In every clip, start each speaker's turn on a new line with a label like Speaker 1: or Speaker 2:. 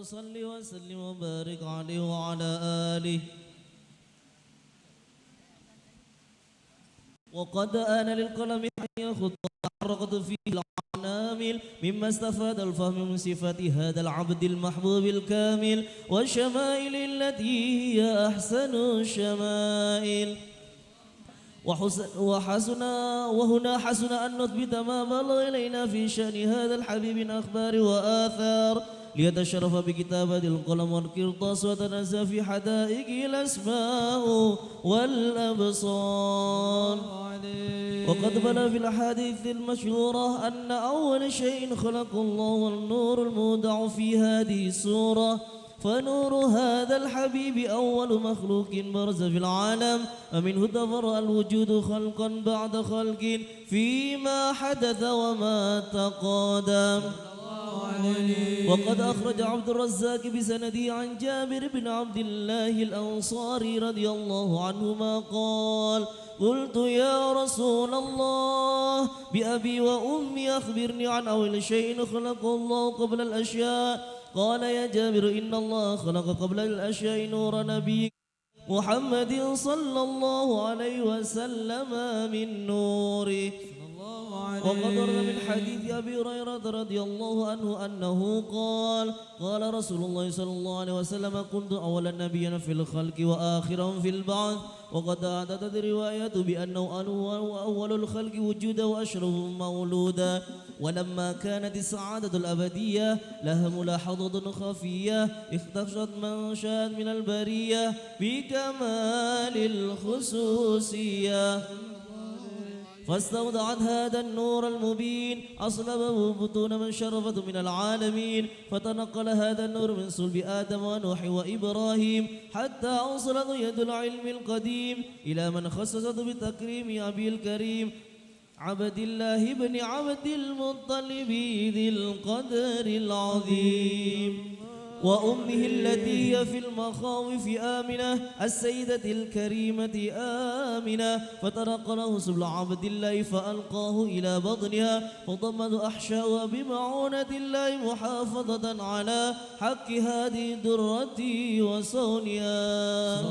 Speaker 1: صل وسلم وبارك عليه وعلى آله. وقد آن للقلم أن يخط عرقت فيه العنامل مما استفاد الفهم من صفات هذا العبد المحبوب الكامل والشمائل التي هي أحسن الشمائل. وهنا حسن أن نثبت ما بلغ إلينا في شأن هذا الحبيب من أخبار وآثار ليتشرف بكتابة القلم والقرطاس وتنزه في حدائقه الأسماء والأبصار. وقد بلغ في الأحاديث المشهورة أن أول شيء خلق الله والنور المودع في هذه السورة، فنور هذا الحبيب أول مخلوق برز في العالم ومنه تفرع الوجود خلقا بعد خلق فيما حدث وما تقادم. وقد أخرج عبد الرزاق بسنده عن جابر بن عبد الله الأنصاري رضي الله عنهما قال: قلت يا رسول الله بأبي وأمي أخبرني عن أول شيء خلق الله قبل الأشياء. قال يا جابر إن الله خلق قبل الأشياء نور نبيك محمد صلى الله عليه وسلم من نوره. وقد ورد من حديث أبي هريرة رضي الله عنه أنه قال: قال رسول الله صلى الله عليه وسلم: كنت أول نبي في الخلق وآخرا في البعث. وقد عددت الروايات بأنه أول الخلق وجودا وأشرفهم مولودا. ولما كانت السعادة الأبدية لها ملاحظة خفية اختشت من شاءت من البرية بكمال الخصوصية، فاستودعت هذا النور المبين أصلبه بطون من شرفته من العالمين، فتنقل هذا النور من صلب آدم ونوح وإبراهيم حتى أوصلت يد العلم القديم إلى من خصصته بتكريم أبي الكريم عبد الله بن عبد المطلب ذي القدر العظيم، وأمه التي هي في المخاوف آمنة السيدة الكريمة آمنة، فتنقله سبل عبد الله فألقاه إلى بطنها فضمد أحشاؤها بمعونة الله محافظة على حق هذه الدرة وصونها،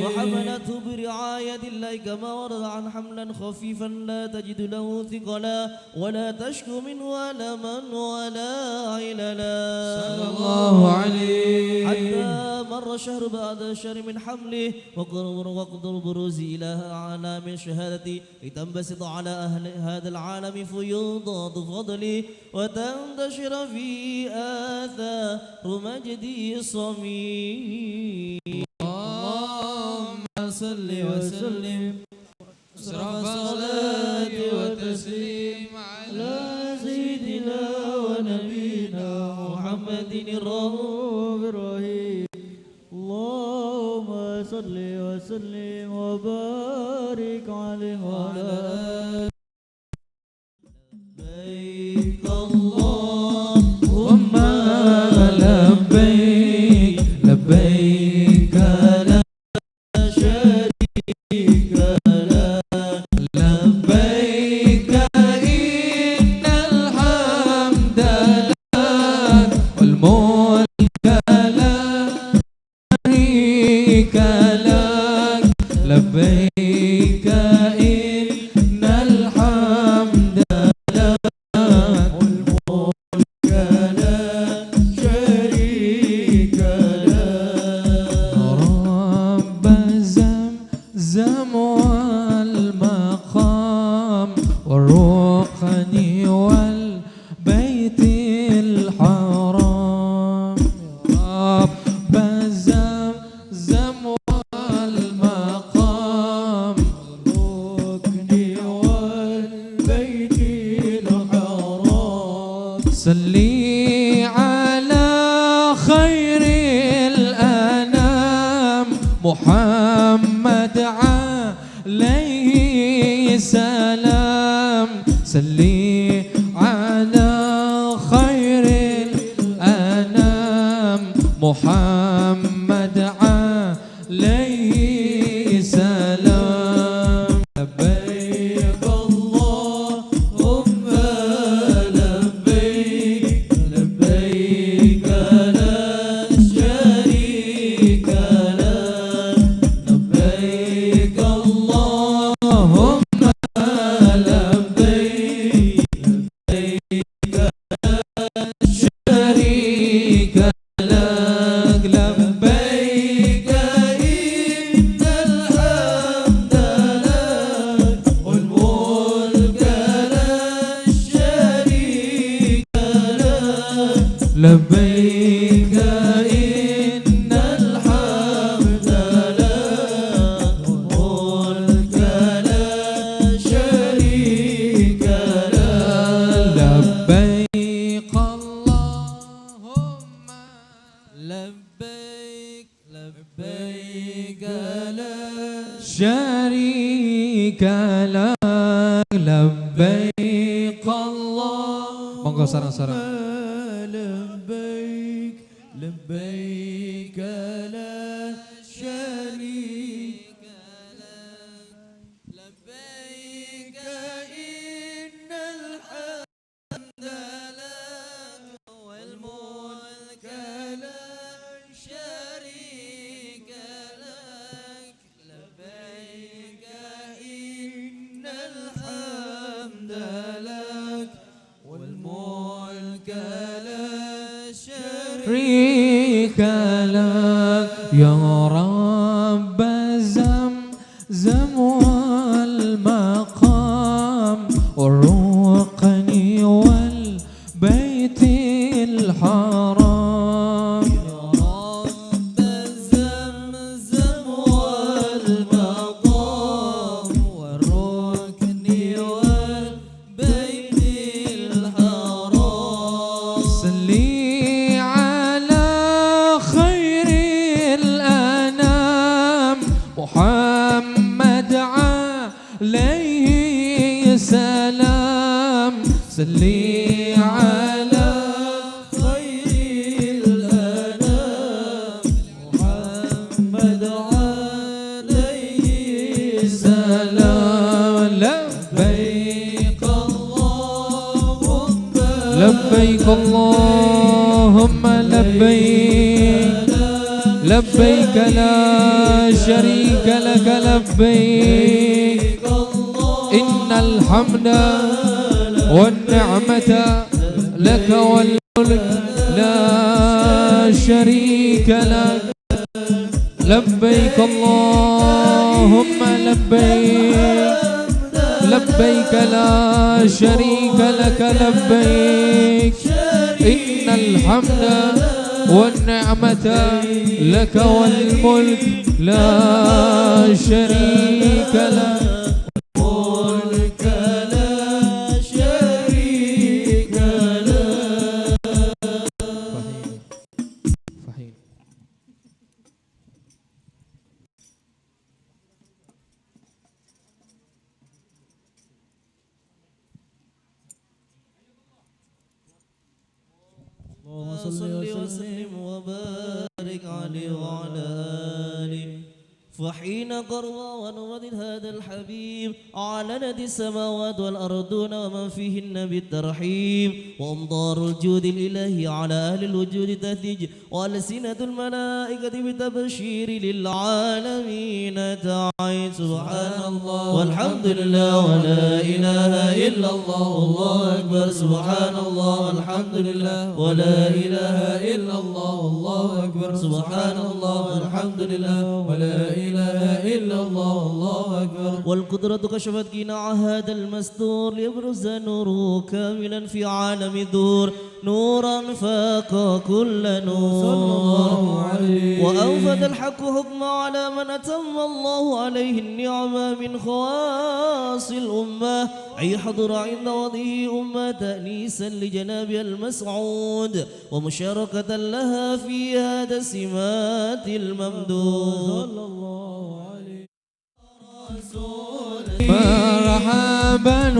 Speaker 1: فحملته برعاية الله كما ورد عن حملا خفيفا لا تجد له ثقلا ولا تشكو منه ألما ولا عللا
Speaker 2: صلى الله عليه.
Speaker 1: حتى مر شهر بعد شهر من حمله وقد البروز إلى أعلام الشهادة لتنبسط على أهل هذا العالم فيوضات فضله وتنتشر في آثار مجده صميم.
Speaker 2: اللهم صل وسلم أشرف صلاة وتسليم على
Speaker 1: سيدنا ونبينا محمد الرؤوف الرحيم. اللهم صل وسلم وبارك عليه وعلى آله. لبيك اللهم
Speaker 2: لبيك لبيك لا
Speaker 1: شريك لك
Speaker 2: لبيك إن الحمد لك والملك لا شريك لك لبيك إن الحمد لك
Speaker 1: والملك لا شريك لك.
Speaker 2: رب زمزم والمقام والركن والبيت الحرام. رب زمزم والمقام
Speaker 1: والركن والبيت الحرام.
Speaker 2: صلي على خير الأنام محمد عليه السلام. صلي على خير الأنام محمد عليه السلام.
Speaker 1: لبيك اللهم لبيك لبيك
Speaker 2: لك لبيك الله. Monggo sarang-sarang.
Speaker 1: لبيك لبيك لا شريك لك لبيك إن الحمد لك والملك لا شريك لك لبيك إن الحمد لك والملك لا
Speaker 2: شريك لك يا رب زمزم والمقام والركن والبيت الحرام.
Speaker 1: يا رب زمزم والمقام والركن والبيت الحرام.
Speaker 2: صلي على خير الأنام محمد عليه سلام. صلي على
Speaker 1: خير الأنام محمد عليه
Speaker 2: سلام.
Speaker 1: لبيك اللهم
Speaker 2: لبيك اللهم لبيك لبيك لا شريك لك لبيك إن الحمد والنعمة لك والملك لا شريك لك. لبيك اللهم لبيك لبيك لا شريك لك لبيك إن الحمد والنعمة لك والملك لا شريك لك.
Speaker 1: ملك لا شريك له.
Speaker 2: فحيل
Speaker 1: اللهم صل وسلم وبارك عليه وعلى آله. فحين قرض ونرد هذا الحبيب أعلنت السماوات والأرضون ومن فيهن بالترحيب وأمطار الجود الإلهي على أهل الوجود تهتج وألسنة الملائكة بتبشير للعالمين تعيد. سبحان الله والحمد لله ولا إله إلا الله والله أكبر. سبحان الله والحمد لله ولا إله إلا الله والله أكبر. سبحان الله والحمد لله ولا إله إلا الله والله أكبر. والقدرة كشفت قناع هذا المستور ليبرز نوره كاملا في عالم الدور نورا فاق كل نور. وأوفد الحق حكم على من أتم الله عليه النعمة من خواص الأمة أي حضر عند وضعه أمة تأنيسا لجناب المسعود ومشاركة لها في هذا السمات الممدود.
Speaker 2: مرحبا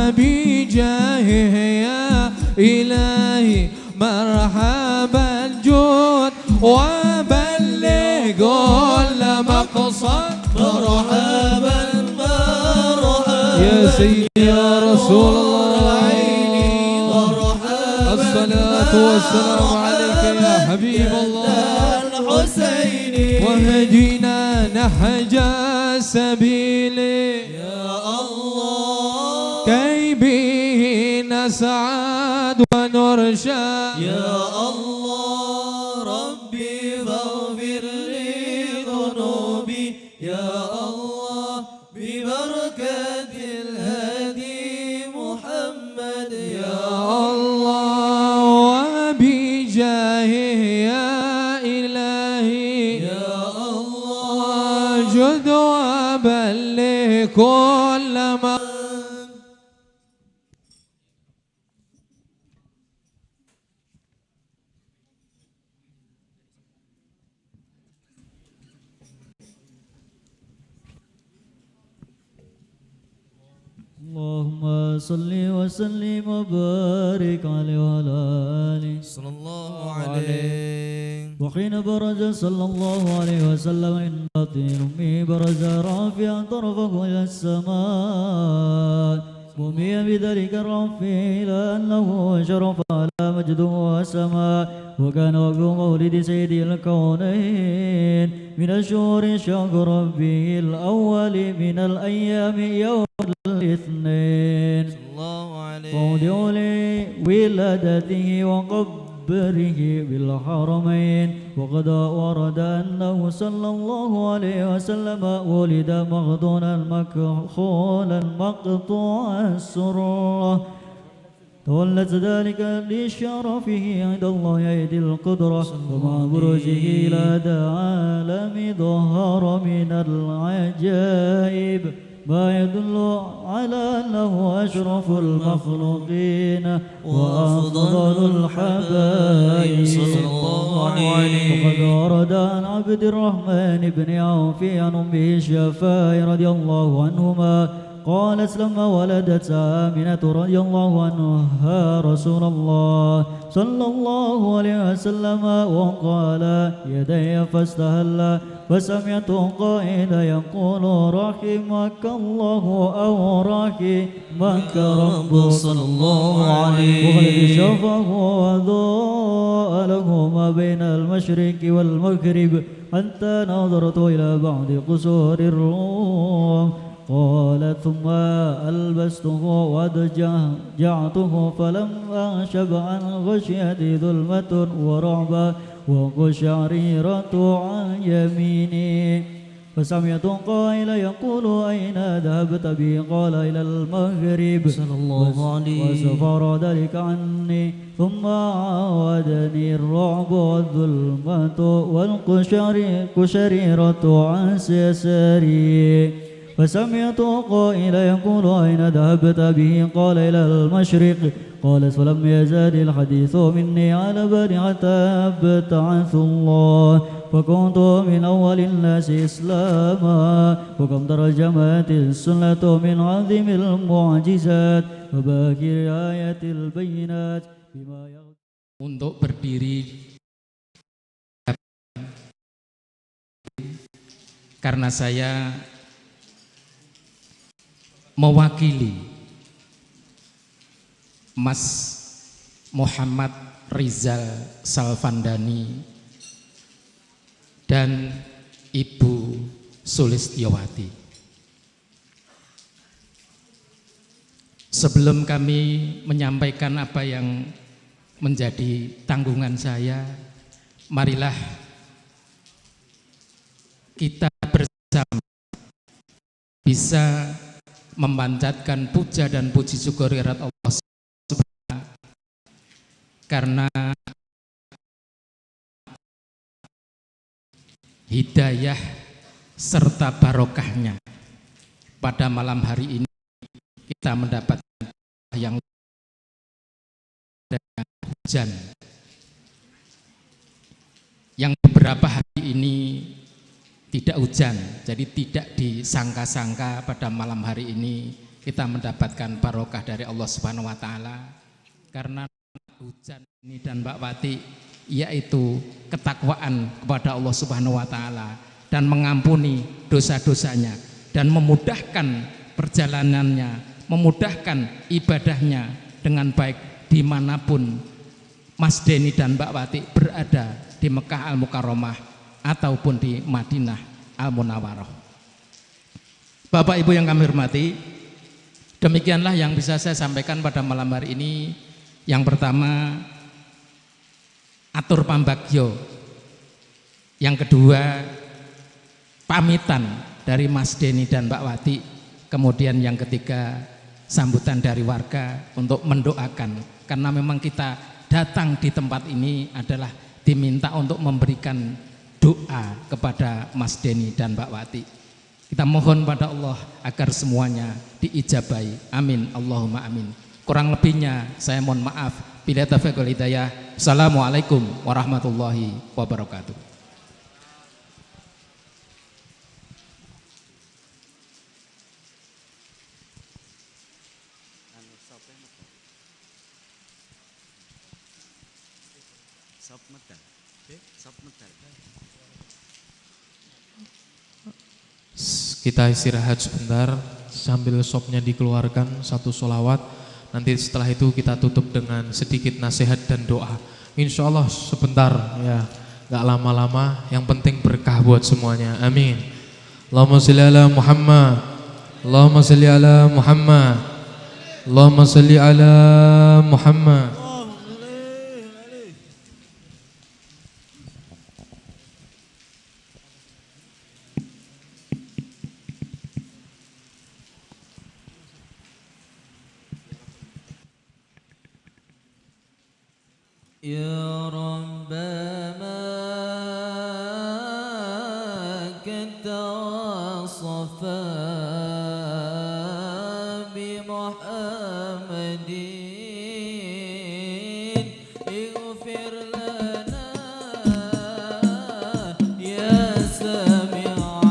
Speaker 2: وبجاهه يا إلهي مرحبا جود وبلغ كل مقصد.
Speaker 1: مرحبا مرحبا
Speaker 2: يا سيدي يا رسول الله الصلاة والسلام عليك يا حبيب الله
Speaker 1: الحسيني
Speaker 2: وهدينا نهج السبيل
Speaker 1: يا الله
Speaker 2: كي به نسعد ونرشد.
Speaker 1: يا الله ربي فاغفر لي ذنوبي يا الله ببركة الهادي محمد يا
Speaker 2: الله وبجاهه يا إلهي
Speaker 1: يا الله
Speaker 2: جد وبلغ كل ما
Speaker 3: اللهم صل وسلم وبارك عليه وعلى آله
Speaker 1: صلى الله عليه.
Speaker 3: وحين برز صلى الله عليه وسلم من بطن أمه برز رافعا طرفه إلى السماء مميا بذلك الرفع إلى أنه شرف على مجده وسماء. وكان وقت مولد سيد الكونين من الشهور شهر ربه الأول من الأيام يوم الاثنين موضع لولادته وقبره بالحرمين. وقد ورد أنه صلى الله عليه وسلم ولد مغضونا مكحولا مقطوع السرة تولت ذلك لشرفه عند الله أيدي القدرة ومع بروزه إلى ذا عالم ظهر من العجائب ما يدل على أنه أشرف المخلوقين وأفضل الحبائب صلى الله عليه. وقد ورد عن عبد الرحمن بن عوف عن أمه الشفاء رضي الله عنهما قالت لما ولدت آمنة رضي الله عنها رسول الله صلى الله عليه وسلم وقال يدي فاستهل فسمعت قائلا يقول رحمك الله أو رحمك رب صلى الله عليه. وقد شفه وضاء له ما بين المشرق والمغرب حتى نظرت إلى بعض قصور الروم. قال ثم ألبسته وضجعته فلم أشب عن غشيتي ظلمة ورعب وقشعريرة عن يميني. فسمعت قائلا يقول أين ذهبت بي قال إلى المغرب
Speaker 1: صلى الله عليه.
Speaker 3: وسفر ذلك عني ثم عاودني الرعب والظلمة والقشعريرة عن يساري. فسمعت قائلا يقول أين ذهبت به قال إلى المشرق. قالت فلم يزال الحديث مني على بالي حتى ابتعث الله فكنت من أول الناس إسلاما. وكم ترجمت السنة من عظيم المعجزات وباقي آيات البينات بما
Speaker 4: untuk berdiri karena saya mewakili Mas Muhammad Rizal Salvandani dan Ibu Sulistiowati. Sebelum kami menyampaikan apa yang menjadi tanggungan saya, marilah kita bersama bisa memanjatkan puja dan puji syukur kehadirat Allah Subhanahu karena hidayah serta barokahnya pada malam hari ini kita mendapatkan yang hujan yang beberapa hari ini tidak hujan, jadi tidak disangka-sangka pada malam hari ini kita mendapatkan barokah dari Allah Subhanahu wa taala. Karena hujan ini dan Mbak Wati yaitu ketakwaan kepada Allah Subhanahu wa taala dan mengampuni dosa-dosanya dan memudahkan perjalanannya, memudahkan ibadahnya dengan baik dimanapun Mas Denny dan Mbak Wati berada di Mekah Al-Mukarramah ataupun di Madinah Al-Munawwarah. Bapak Ibu yang kami hormati, demikianlah yang bisa saya sampaikan pada malam hari ini. Yang pertama, atur pambagyo. Yang kedua, pamitan dari Mas Denny dan Mbak Wati. Kemudian yang ketiga, sambutan dari warga untuk mendoakan, karena memang kita datang di tempat ini adalah diminta untuk memberikan doa kepada Mas Denny dan Mbak Wati. Kita mohon pada Allah agar semuanya diijabahi. Amin, Allahumma amin. Kurang lebihnya saya mohon maaf. Bila taufiq wal hidayah. Assalamualaikum warahmatullahi wabarakatuh.
Speaker 2: Kita istirahat sebentar sambil sopnya dikeluarkan, satu sholawat. Nanti setelah itu kita tutup dengan sedikit nasihat dan doa. Insya Allah sebentar ya, gak lama-lama. Yang penting berkah buat semuanya. Amin. Allahumma salli ala Muhammad. Allahumma salli ala Muhammad. Allahumma salli ala Muhammad.
Speaker 1: يا رب ما كنت وصفا بمحمد اغفر لنا يا سامعا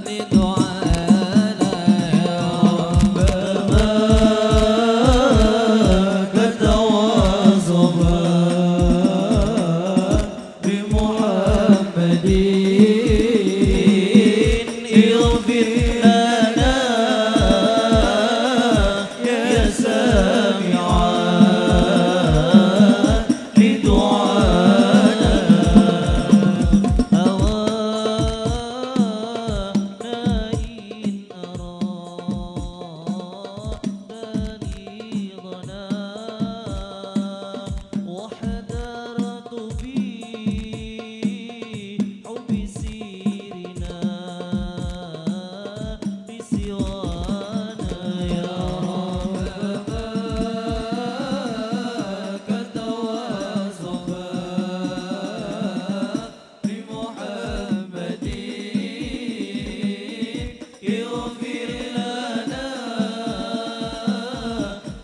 Speaker 1: لدعانا يا رب ما كنت بمحمد اغفر لنا يا سامعا لدعانا هوانا إن أرادني ظنا وحذرت في حب سيرنا بسوانا يا رب كنت وصفا بمحمد اغفر لنا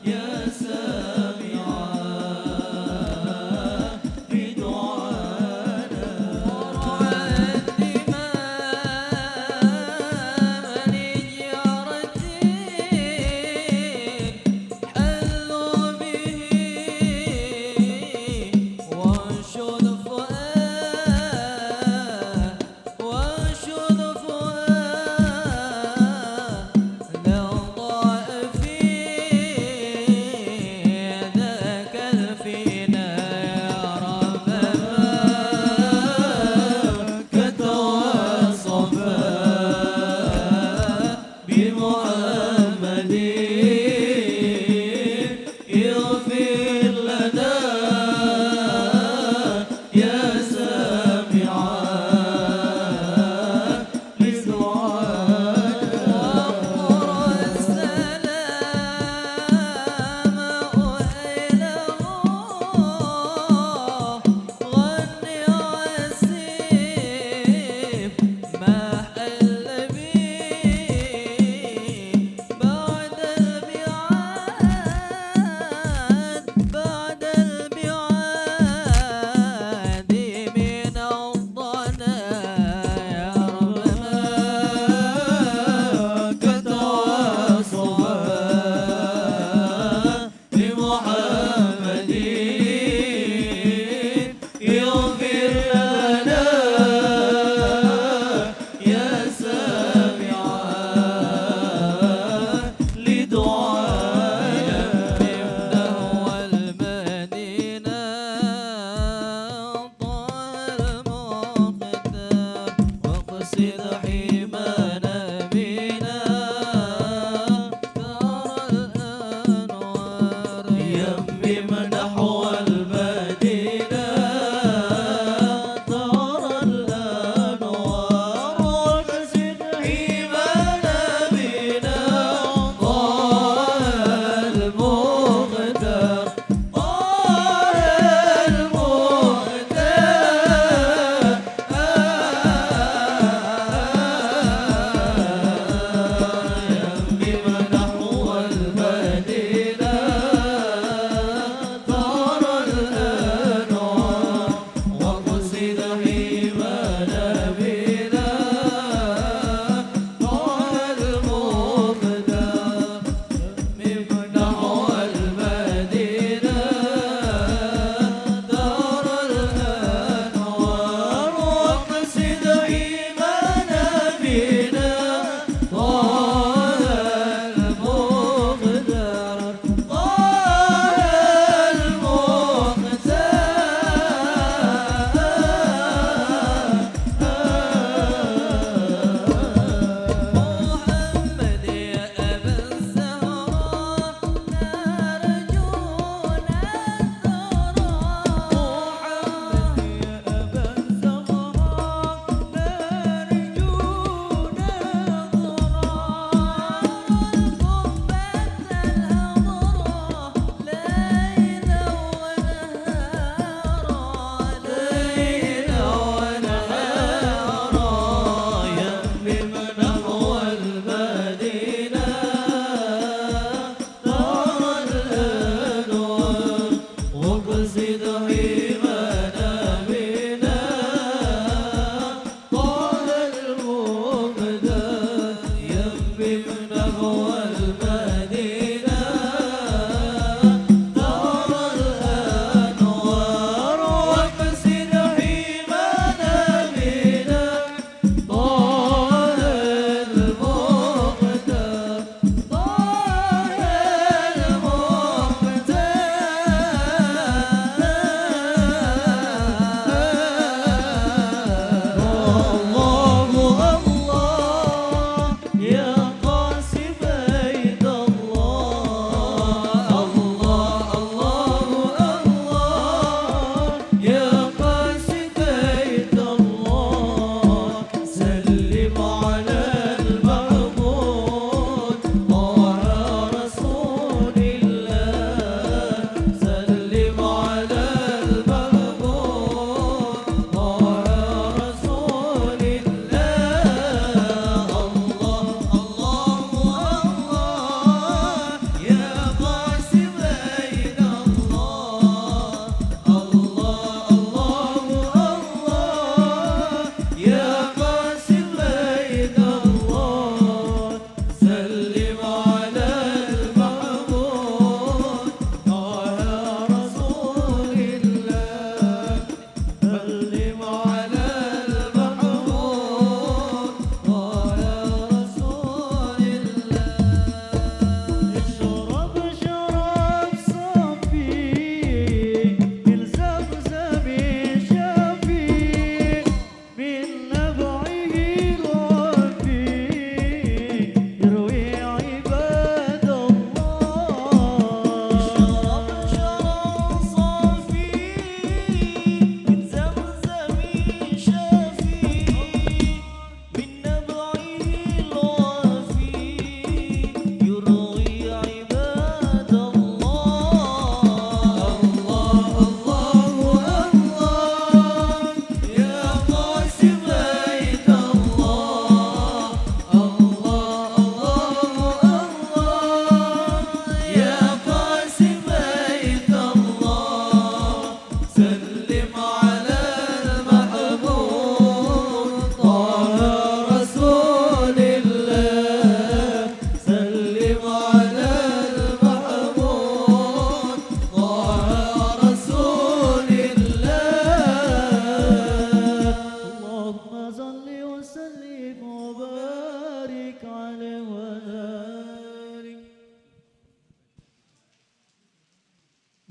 Speaker 1: يا سامعا بدعانا ورعى الدماء لجارتي حلوا به وانشد فؤاد لضاع في ذاك الفنا يا رب ما كنت وصفا بمحمد اغفر لنا يا سامعا لدعانا واقر السلام أهله غني وسيف ما حل بي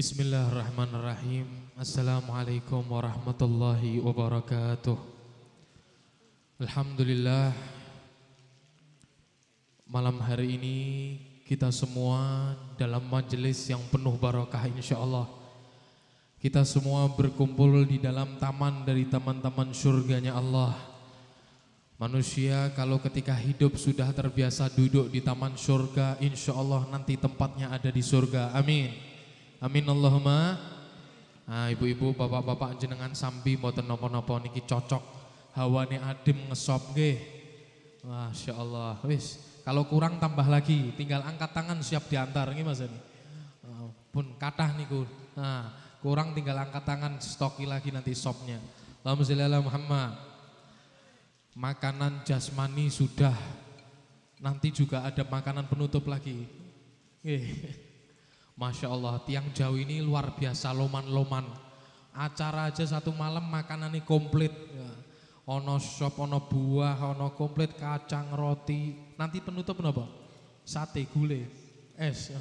Speaker 2: Bismillahirrahmanirrahim. Assalamualaikum warahmatullahi wabarakatuh. Alhamdulillah, malam hari ini kita semua dalam majelis yang penuh barakah insyaallah. Kita semua berkumpul di dalam taman dari taman-taman surganya Allah. Manusia kalau ketika hidup sudah terbiasa duduk di taman surga, insyaallah nanti tempatnya ada di surga. Amin. Amin Allahumma. Nah, ibu-ibu, bapak-bapak jenengan sambi mboten napa-napa niki cocok. Hawane adem ngesop nggih. Masya Allah. Wis, kalau kurang tambah lagi, tinggal angkat tangan siap diantar nggih Mas ini. Pun kathah niku. Nah, kurang tinggal angkat tangan stoki lagi nanti sopnya. Allahumma sholli ala Muhammad. Makanan jasmani sudah. Nanti juga ada makanan penutup lagi. Masya Allah, tiang jauh ini luar biasa loman-loman. Acara aja satu malam makanannya komplit. Ono sop, ono buah, ono komplit, kacang, roti. Nanti penutup apa? Sate, gulai, es.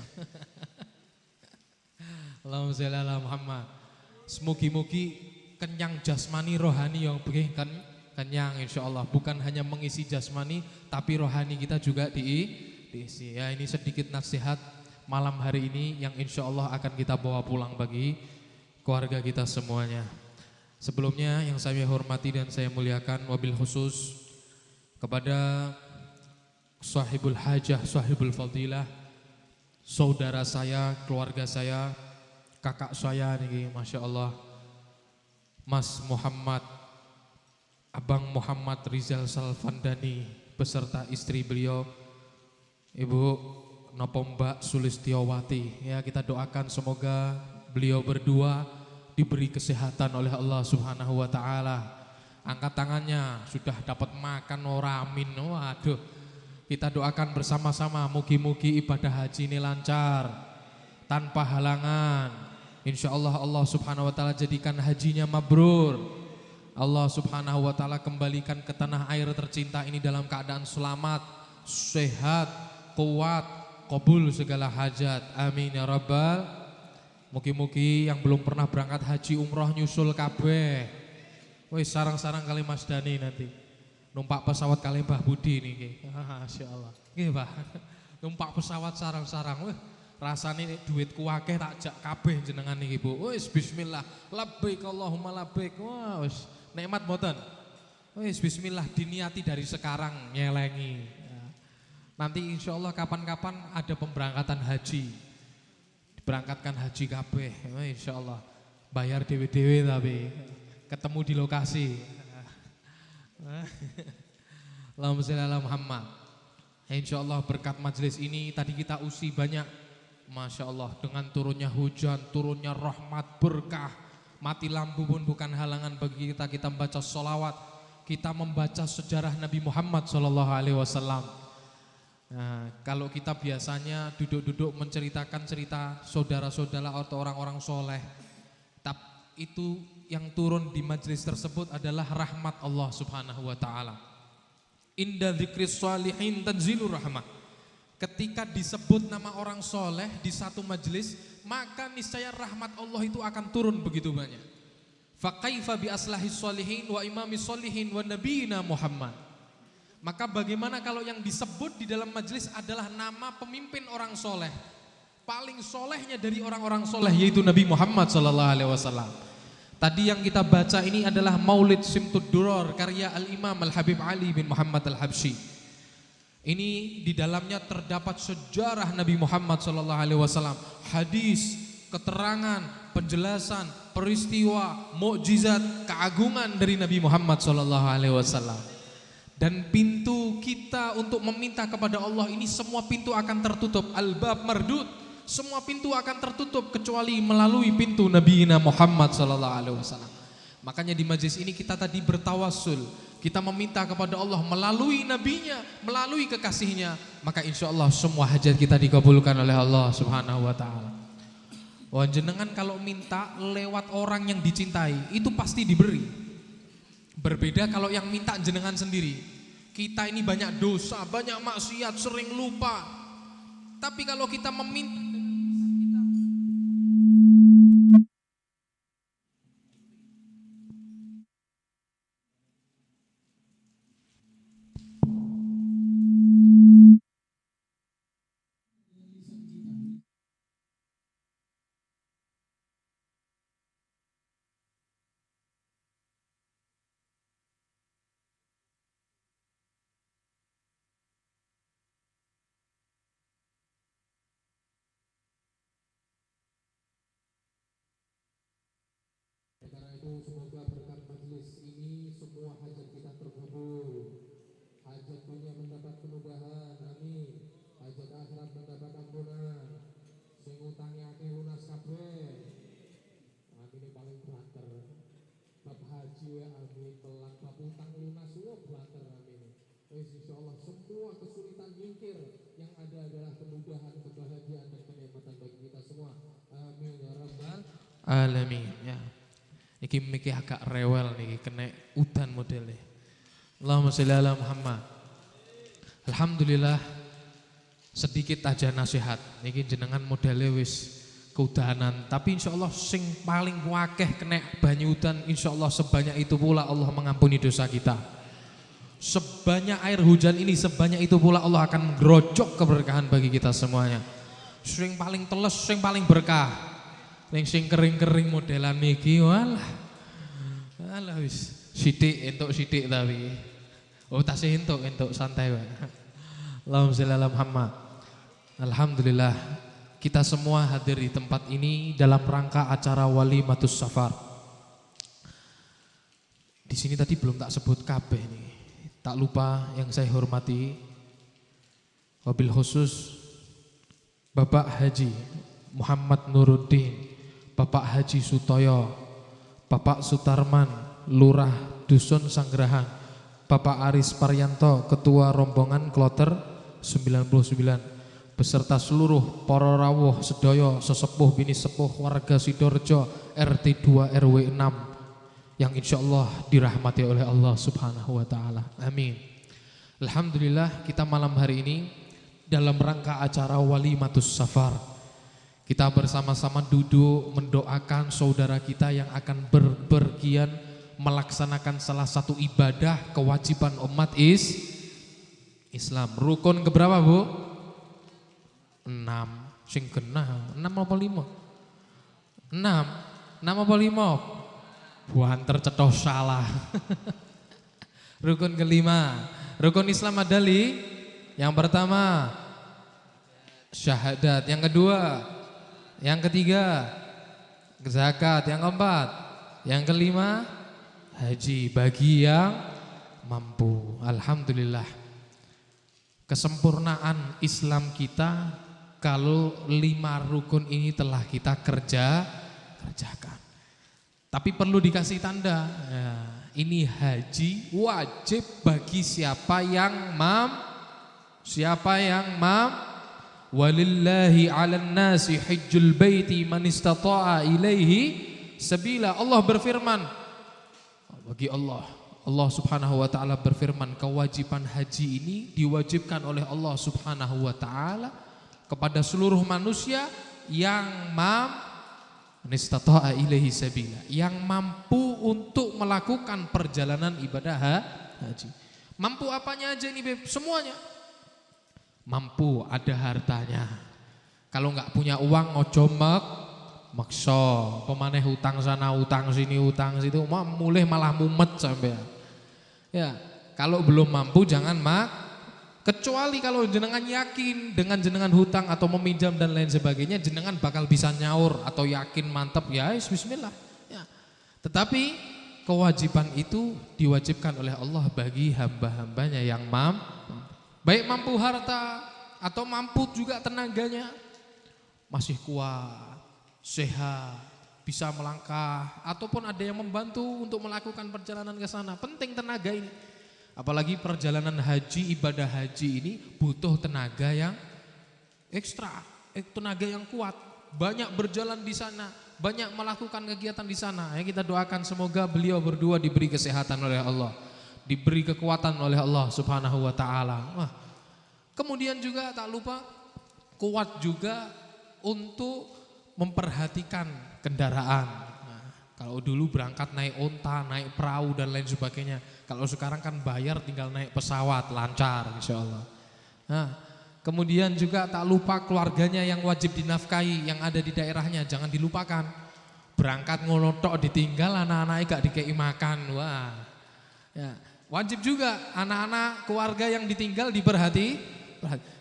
Speaker 2: Allahumma sholli ala Muhammad. Semugi-mugi kenyang jasmani rohani yang begini kan kenyang insya Allah. Bukan hanya mengisi jasmani, tapi rohani kita juga diisi. Ya, ini sedikit nasihat malam hari ini yang insya Allah akan kita bawa pulang bagi keluarga kita semuanya. Sebelumnya yang saya hormati dan saya muliakan, wabil khusus kepada sahibul hajah, sahibul fadilah, saudara saya, keluarga saya, kakak saya nih, Masya Allah, Mas Muhammad, Abang Muhammad Rizal Salvandani beserta istri beliau, Ibu Nopo Mbak Sulistiowati. Ya, kita doakan semoga beliau berdua diberi kesehatan oleh Allah Subhanahu wa taala. Angkat tangannya, sudah dapat makan ora amin. Waduh. Kita doakan bersama-sama mugi-mugi ibadah haji ini lancar tanpa halangan. Insyaallah Allah Subhanahu wa taala jadikan hajinya mabrur. Allah Subhanahu wa taala kembalikan ke tanah air tercinta ini dalam keadaan selamat, sehat, kuat, qabul segala hajat. Amin ya rabbal. Mugi-mugi yang belum pernah berangkat haji umroh nyusul kabeh. Wis sarang-sarang kali Mas Dani nanti. Numpak pesawat kali Mbah Budi niki. Masyaallah. Nggih, Pak. Numpak pesawat sarang-sarang. Wih, rasane duitku akeh tak jak kabeh jenengan niki, Bu. Wis bismillah. Labbaik Allahumma labbaik. Wah, wis nikmat mboten. Wis bismillah diniati dari sekarang nyelengi. Nanti insya Allah kapan-kapan ada pemberangkatan haji, diberangkatkan haji kabeh, insya Allah bayar dewe-dewe tapi ketemu di lokasi. Allahumma sholli ala Muhammad. Insya Allah berkat majelis ini tadi kita usi banyak, Masya Allah, dengan turunnya hujan, turunnya rahmat, berkah, mati lampu pun bukan halangan bagi kita. Kita membaca sholawat, kita membaca sejarah Nabi Muhammad SAW. Nah, kalau kita biasanya duduk-duduk menceritakan cerita saudara-saudara atau orang-orang soleh, itu yang turun di majelis tersebut adalah rahmat Allah Subhanahu wa taala. Inda dzikris shalihin tanzilur rahmah. Ketika disebut nama orang soleh di satu majelis, maka niscaya rahmat Allah itu akan turun begitu banyak. Fa kaifa bi aslahis shalihin wa imamis shalihin wa nabiyina Muhammad. Maka bagaimana kalau yang disebut di dalam majelis adalah nama pemimpin orang soleh, paling solehnya dari orang-orang soleh, yaitu Nabi Muhammad SAW. Tadi yang kita baca ini adalah Maulid Simtud Duror karya Al-Imam Al-Habib Ali bin Muhammad Al-Habsyi. Ini di dalamnya terdapat sejarah Nabi Muhammad SAW, hadis, keterangan, penjelasan, peristiwa, mukjizat, keagungan dari Nabi Muhammad SAW. Dan pintu kita untuk meminta kepada Allah ini semua pintu akan tertutup. Al-bab mardud. Semua pintu akan tertutup kecuali melalui pintu Nabi Muhammad SAW. Makanya di majlis ini kita tadi bertawassul. Kita meminta kepada Allah melalui nabinya, melalui kekasihnya. Maka insya Allah semua hajat kita dikabulkan oleh Allah Subhanahu wa ta'ala. Wah, jenengan kalau minta lewat orang yang dicintai itu pasti diberi. Berbeda kalau yang minta jenengan sendiri. Kita ini banyak dosa, banyak maksiat, sering lupa. Tapi kalau kita meminta Semoga berkat majelis ini semua hajat kita terkabul. Hajat dunia mendapat kemudahan, amin. Hajat akhirat mendapat ampunan. Sing utangi akeh lunas kabeh. Amin paling banter. Bab haji ya amin, telat bab utang lunas semua banter amin. Insyaallah semua kesulitan nyingkir, yang ada adalah kemudahan, kebahagiaan dan kenikmatan bagi kita semua. Amin ya rabbal alamin. Ya. Iki agak rewel nih kena udan modelnya. Allahumma sholli ala Muhammad. Alhamdulillah sedikit aja nasihat. Niki jenengan modelnya wis keudahanan, tapi insyaallah sing paling wakeh kena banyu udan, insyaallah sebanyak itu pula Allah mengampuni dosa kita. Sebanyak air hujan ini, sebanyak itu pula Allah akan menggerojok keberkahan bagi kita semuanya. Sing paling teles, sing paling berkah. Sing kering-kering modelan niki walah. Alah wis sithik entuk sithik tapi. Oh tasih entuk santai wae. Allahumma sholli ala Muhammad. Alhamdulillah kita semua hadir di tempat ini dalam rangka acara Walimatus Safar. Di sini tadi belum tak sebut kabeh nih. Tak lupa yang saya hormati wabil khusus Bapak Haji Muhammad Nuruddin, Bapak Haji Sutoyo, Bapak Sutarman, Lurah Dusun Sanggrahan, Bapak Aris Paryanto, Ketua Rombongan Kloter 99, beserta seluruh para rawuh sedaya sesepuh bini sepuh warga Sidoarjo RT 2 RW 6 yang insya Allah dirahmati oleh Allah Subhanahu wa Ta'ala. Amin. Alhamdulillah kita malam hari ini dalam rangka acara Walimatus Safar, kita bersama-sama duduk mendoakan saudara kita yang akan berpergian melaksanakan salah satu ibadah kewajiban umat Islam. Rukun keberapa Bu? 6. Sing genah 6 apa 5? 6 apa 5? Buanter cetos salah. Rukun kelima, rukun Islam ada yang pertama syahadat, yang kedua, yang ketiga zakat, yang keempat, yang kelima haji bagi yang mampu. Alhamdulillah kesempurnaan Islam kita kalau 5 rukun ini telah kita kerjakan. Tapi perlu dikasih tanda, ya, ini haji wajib bagi siapa yang walillahi 'alan nasi hajjul baiti man istata'a ilaihi sabila. Allah berfirman, bagi Allah Subhanahu wa Ta'ala berfirman, kewajiban haji ini diwajibkan oleh Allah Subhanahu wa Ta'ala kepada seluruh manusia yang nistata'a ilaihi sabila, yang mampu untuk melakukan perjalanan ibadah haji. Mampu apanya aja ini Beb? Semuanya. Mampu ada hartanya. Kalau nggak punya uang ojo makso, pemaneh hutang sana, hutang sini, hutang situ, mulih malah mumet sampai. Ya, kalau belum mampu jangan kecuali kalau jenengan yakin dengan jenengan hutang atau meminjam dan lain sebagainya, jenengan bakal bisa nyaur atau yakin mantap, ya bismillah. Ya. Tetapi kewajiban itu diwajibkan oleh Allah bagi hamba-hambanya yang baik mampu harta atau mampu juga tenaganya, masih kuat, sehat, bisa melangkah, ataupun ada yang membantu untuk melakukan perjalanan ke sana. Penting tenaga ini. Apalagi perjalanan haji, ibadah haji ini butuh tenaga yang ekstra, tenaga yang kuat. Banyak berjalan di sana, banyak melakukan kegiatan di sana. Ya, kita doakan semoga beliau berdua diberi kesehatan oleh Allah, diberi kekuatan oleh Allah Subhanahu wa Ta'ala. Kemudian juga tak lupa kuat juga untuk memperhatikan kendaraan. Kalau dulu berangkat naik onta, naik perahu dan lain sebagainya. Kalau sekarang kan bayar tinggal naik pesawat, lancar insya Allah. Nah, kemudian juga tak lupa keluarganya yang wajib dinafkahi, yang ada di daerahnya, jangan dilupakan. Berangkat ngonotok ditinggal, anak-anaknya gak dikei makan. Wah, ya, wajib juga anak-anak keluarga yang ditinggal diperhati.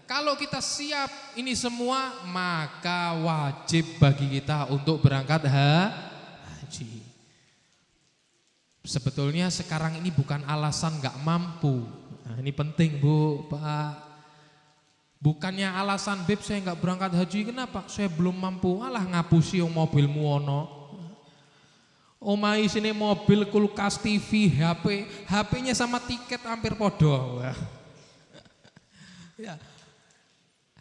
Speaker 2: Kalau kita siap ini semua, maka wajib bagi kita untuk berangkat haji. Sebetulnya sekarang ini bukan alasan nggak mampu. Nah, ini penting Bu, Pak. Bukannya alasan Beb saya nggak berangkat haji, kenapa? Saya belum mampu. Alah ngapusi yang mobilmu ono. Omai sini mobil, kulkas, TV, HP, HP-nya sama tiket hampir podo. Ya.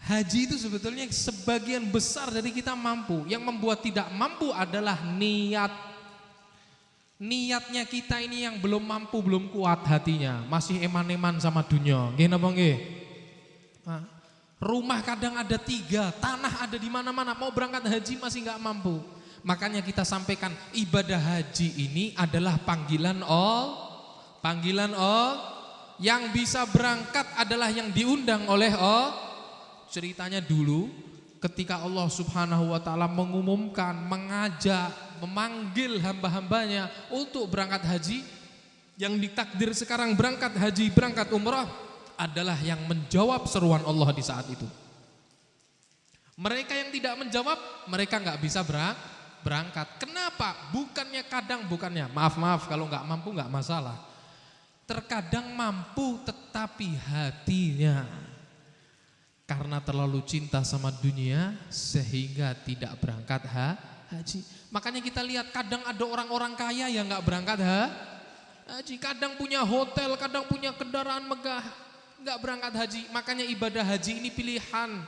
Speaker 2: Haji itu sebetulnya sebagian besar dari kita mampu. Yang membuat tidak mampu adalah niat. Niatnya kita ini yang belum mampu, belum kuat hatinya, masih eman-eman sama dunia. Nggih napa nggih? Rumah kadang ada 3, tanah ada di mana-mana, mau berangkat haji masih nggak mampu. Makanya kita sampaikan ibadah haji ini adalah panggilan all. Yang bisa berangkat adalah yang diundang oleh all. Ceritanya dulu ketika Allah Subhanahu wa taala mengumumkan, mengajak, memanggil hamba-hambanya untuk berangkat haji, yang ditakdir sekarang berangkat haji, berangkat umrah adalah yang menjawab seruan Allah di saat itu. Mereka yang tidak menjawab, mereka nggak bisa berangkat. Kenapa? Bukannya maaf kalau nggak mampu nggak masalah. Terkadang mampu tetapi hatinya karena terlalu cinta sama dunia sehingga tidak berangkat haji. Makanya kita lihat kadang ada orang-orang kaya yang nggak berangkat haji. Kadang punya hotel, kadang punya kendaraan megah, nggak berangkat haji. Makanya ibadah haji ini pilihan,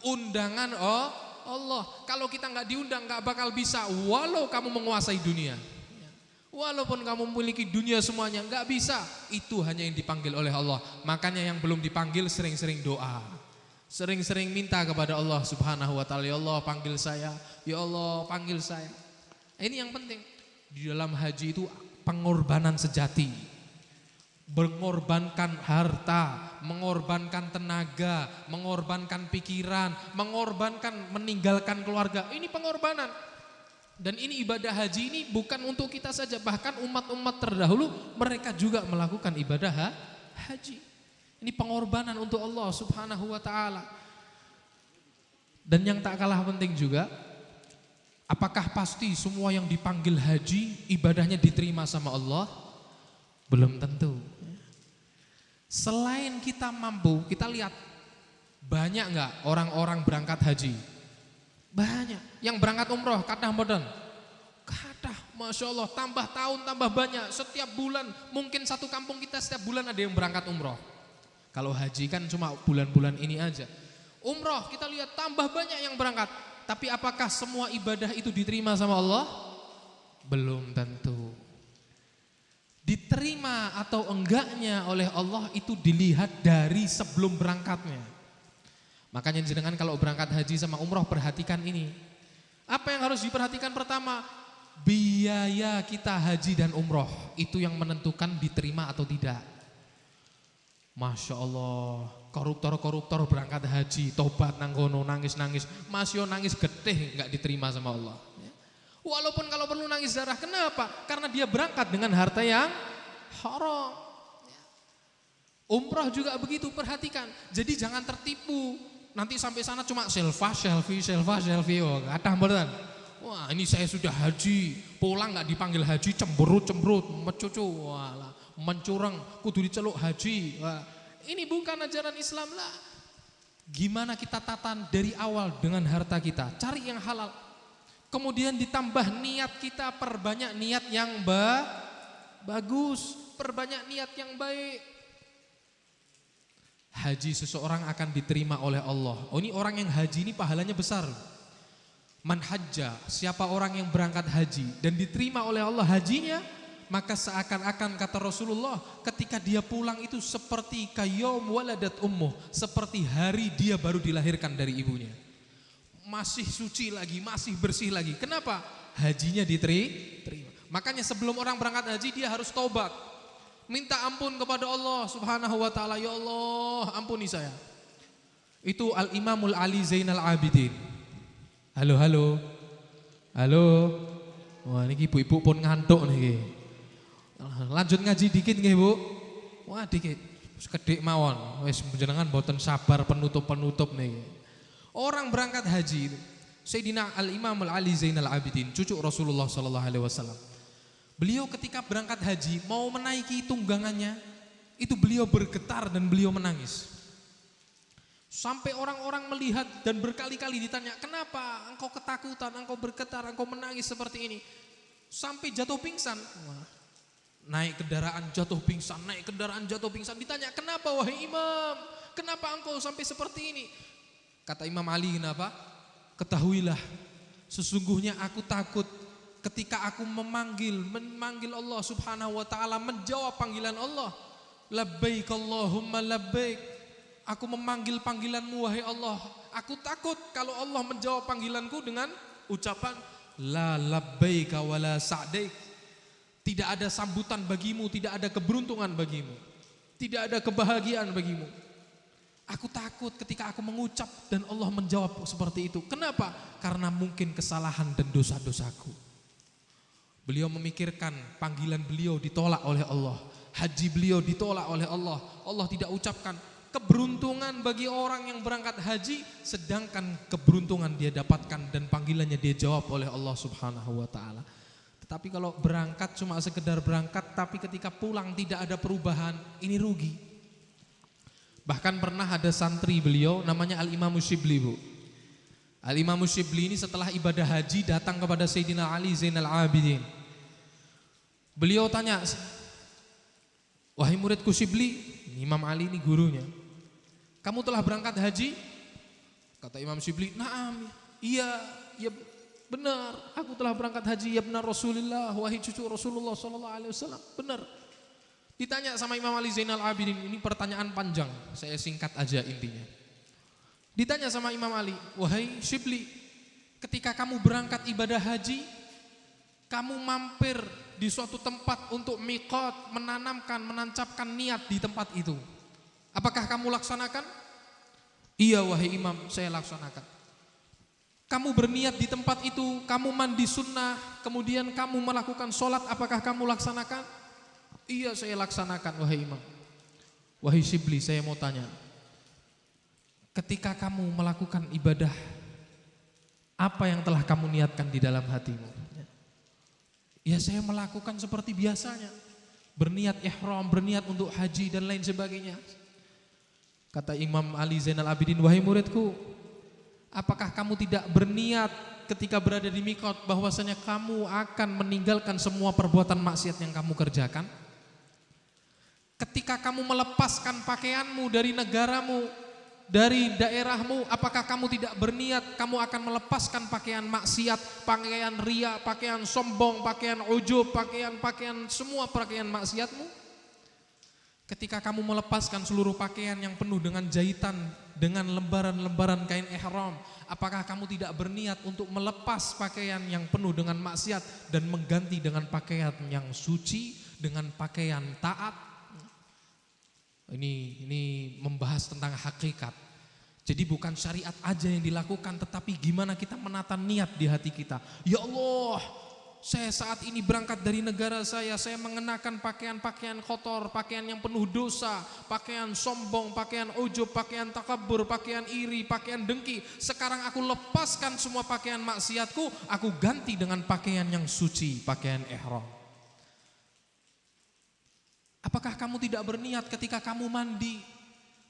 Speaker 2: undangan Allah. Kalau kita nggak diundang nggak bakal bisa, walau kamu menguasai dunia, walaupun kamu memiliki dunia semuanya, nggak bisa. Itu hanya yang dipanggil oleh Allah. Makanya yang belum dipanggil sering-sering doa, sering-sering minta kepada Allah Subhanahu wa taala, ya Allah panggil saya, ya Allah panggil saya. Ini yang penting. Di dalam haji itu pengorbanan sejati. Mengorbankan harta, mengorbankan tenaga, mengorbankan pikiran, meninggalkan keluarga. Ini pengorbanan. Dan ini ibadah haji ini bukan untuk kita saja, bahkan umat-umat terdahulu mereka juga melakukan ibadah haji. Ini pengorbanan untuk Allah Subhanahu wa taala. Dan yang tak kalah penting juga, apakah pasti semua yang dipanggil haji ibadahnya diterima sama Allah? Belum tentu. Selain kita mampu, kita lihat banyak nggak orang-orang berangkat haji? Banyak. Yang berangkat umroh, kathah mboten? Kathah, masya Allah. Tambah tahun tambah banyak. Setiap bulan, mungkin satu kampung kita setiap bulan ada yang berangkat umroh. Kalau haji kan cuma bulan-bulan ini aja. Umroh kita lihat tambah banyak yang berangkat. Tapi apakah semua ibadah itu diterima sama Allah? Belum tentu. Diterima atau enggaknya oleh Allah itu dilihat dari sebelum berangkatnya. Makanya jenengan kalau berangkat haji sama umroh perhatikan ini. Apa yang harus diperhatikan pertama? Biaya kita haji dan umroh itu yang menentukan diterima atau tidak. Masya Allah, koruptor-koruptor berangkat haji, tobat nanggono, nangis-nangis, masih nangis getih nggak diterima sama Allah. Walaupun kalau perlu nangis darah, kenapa? Karena dia berangkat dengan harta yang haram. Umrah juga begitu, perhatikan. Jadi jangan tertipu. Nanti sampai sana cuma selfie. Oh, kathah mboten. Wah, ini saya sudah haji, pulang nggak dipanggil haji, cemberut, mecucu, walah, mencurang, kudu diceluk haji. Wah, ini bukan ajaran Islam lah. Gimana kita tata dari awal dengan harta kita? Cari yang halal. Kemudian ditambah niat kita, perbanyak niat yang bagus, perbanyak niat yang baik. Haji seseorang akan diterima oleh Allah. Oh, ini orang yang haji ini pahalanya besar. Man hajja, siapa orang yang berangkat haji dan diterima oleh Allah hajinya, maka seakan-akan kata Rasulullah ketika dia pulang itu seperti kayom waladat ummuh, seperti hari dia baru dilahirkan dari ibunya. Masih suci lagi, masih bersih lagi. Kenapa? Hajinya diterima. Makanya sebelum orang berangkat haji dia harus taubat. Minta ampun kepada Allah Subhanahu wa taala, ya Allah, ampuni saya. Itu Al-Imamul Ali Zainal Abidin. Halo. Wah, niki ibu-ibu pun ngantuk niki. Lanjut ngaji dikit nggih, Bu? Wah, dikit. Sekedhik mawon. Wis panjenengan mboten sabar penutup niki. Orang berangkat haji itu Sayyidina Al-Imam Al-Ali Zainal Abidin, cucu Rasulullah sallallahu alaihi wasallam. Beliau ketika berangkat haji mau menaiki tunggangannya, itu beliau bergetar dan beliau menangis. Sampai orang-orang melihat dan berkali-kali ditanya, kenapa engkau ketakutan, engkau bergetar, engkau menangis seperti ini? Sampai jatuh pingsan. Wah, naik kendaraan jatuh pingsan, naik kendaraan jatuh pingsan. Ditanya, kenapa wahai imam? Kenapa engkau sampai seperti ini? Kata Imam Ali, kenapa? Ketahuilah, sesungguhnya aku takut ketika aku memanggil Allah subhanahu wa ta'ala, menjawab panggilan Allah. Labbaik Allahumma labbaik. Aku memanggil panggilanmu wahai Allah. Aku takut kalau Allah menjawab panggilanku dengan ucapan la labbaika wala sa'daik. Tidak ada sambutan bagimu, tidak ada keberuntungan bagimu, tidak ada kebahagiaan bagimu. Aku takut ketika aku mengucap dan Allah menjawab seperti itu. Kenapa? Karena mungkin kesalahan dan dosa-dosaku. Beliau memikirkan panggilan beliau ditolak oleh Allah, haji beliau ditolak oleh Allah. Allah tidak ucapkan keberuntungan bagi orang yang berangkat haji, sedangkan keberuntungan dia dapatkan dan panggilannya dia jawab oleh Allah subhanahu wa ta'ala. Tetapi kalau berangkat cuma sekedar berangkat, tapi ketika pulang tidak ada perubahan, ini rugi. Bahkan pernah ada santri beliau namanya Al-Imam Shibli, Bu. Al-Imam Shibli ini setelah ibadah haji datang kepada Sayyidina Ali Zainal Abidin. Beliau tanya, wahai muridku Shibli, Imam Ali ini gurunya, kamu telah berangkat haji? Kata Imam Shibli, naam, iya benar, aku telah berangkat haji, ya benar Rasulullah, wahai cucu Rasulullah sallallahu alaihi wasallam, benar. Ditanya sama Imam Ali Zainal Abidin, ini pertanyaan panjang, saya singkat aja intinya. Ditanya sama Imam Ali, wahai Shibli, ketika kamu berangkat ibadah haji, kamu mampir di suatu tempat untuk miqat, menancapkan niat di tempat itu. Apakah kamu laksanakan? Iya wahai imam, saya laksanakan. Kamu berniat di tempat itu, kamu mandi sunnah, kemudian kamu melakukan sholat, apakah kamu laksanakan? Iya saya laksanakan wahai imam. Wahai Shibli, saya mau tanya, ketika kamu melakukan ibadah, apa yang telah kamu niatkan di dalam hatimu? Ya saya melakukan seperti biasanya, berniat ihram, berniat untuk haji dan lain sebagainya. Kata Imam Ali Zainal Abidin, wahai muridku, apakah kamu tidak berniat ketika berada di miqat bahwasanya kamu akan meninggalkan semua perbuatan maksiat yang kamu kerjakan? Ketika kamu melepaskan pakaianmu dari negaramu, dari daerahmu, apakah kamu tidak berniat kamu akan melepaskan pakaian maksiat, pakaian ria, pakaian sombong, pakaian ujub, pakaian semua pakaian maksiatmu? Ketika kamu melepaskan seluruh pakaian yang penuh dengan jahitan, dengan lembaran-lembaran kain ihram, apakah kamu tidak berniat untuk melepas pakaian yang penuh dengan maksiat dan mengganti dengan pakaian yang suci, dengan pakaian taat? Ini membahas tentang hakikat. Jadi bukan syariat aja yang dilakukan, tetapi gimana kita menata niat di hati kita. Ya Allah, saya saat ini berangkat dari negara saya mengenakan pakaian-pakaian kotor, pakaian yang penuh dosa, pakaian sombong, pakaian ujub, pakaian takabur, pakaian iri, pakaian dengki. Sekarang aku lepaskan semua pakaian maksiatku, aku ganti dengan pakaian yang suci, pakaian ihram. Apakah kamu tidak berniat ketika kamu mandi,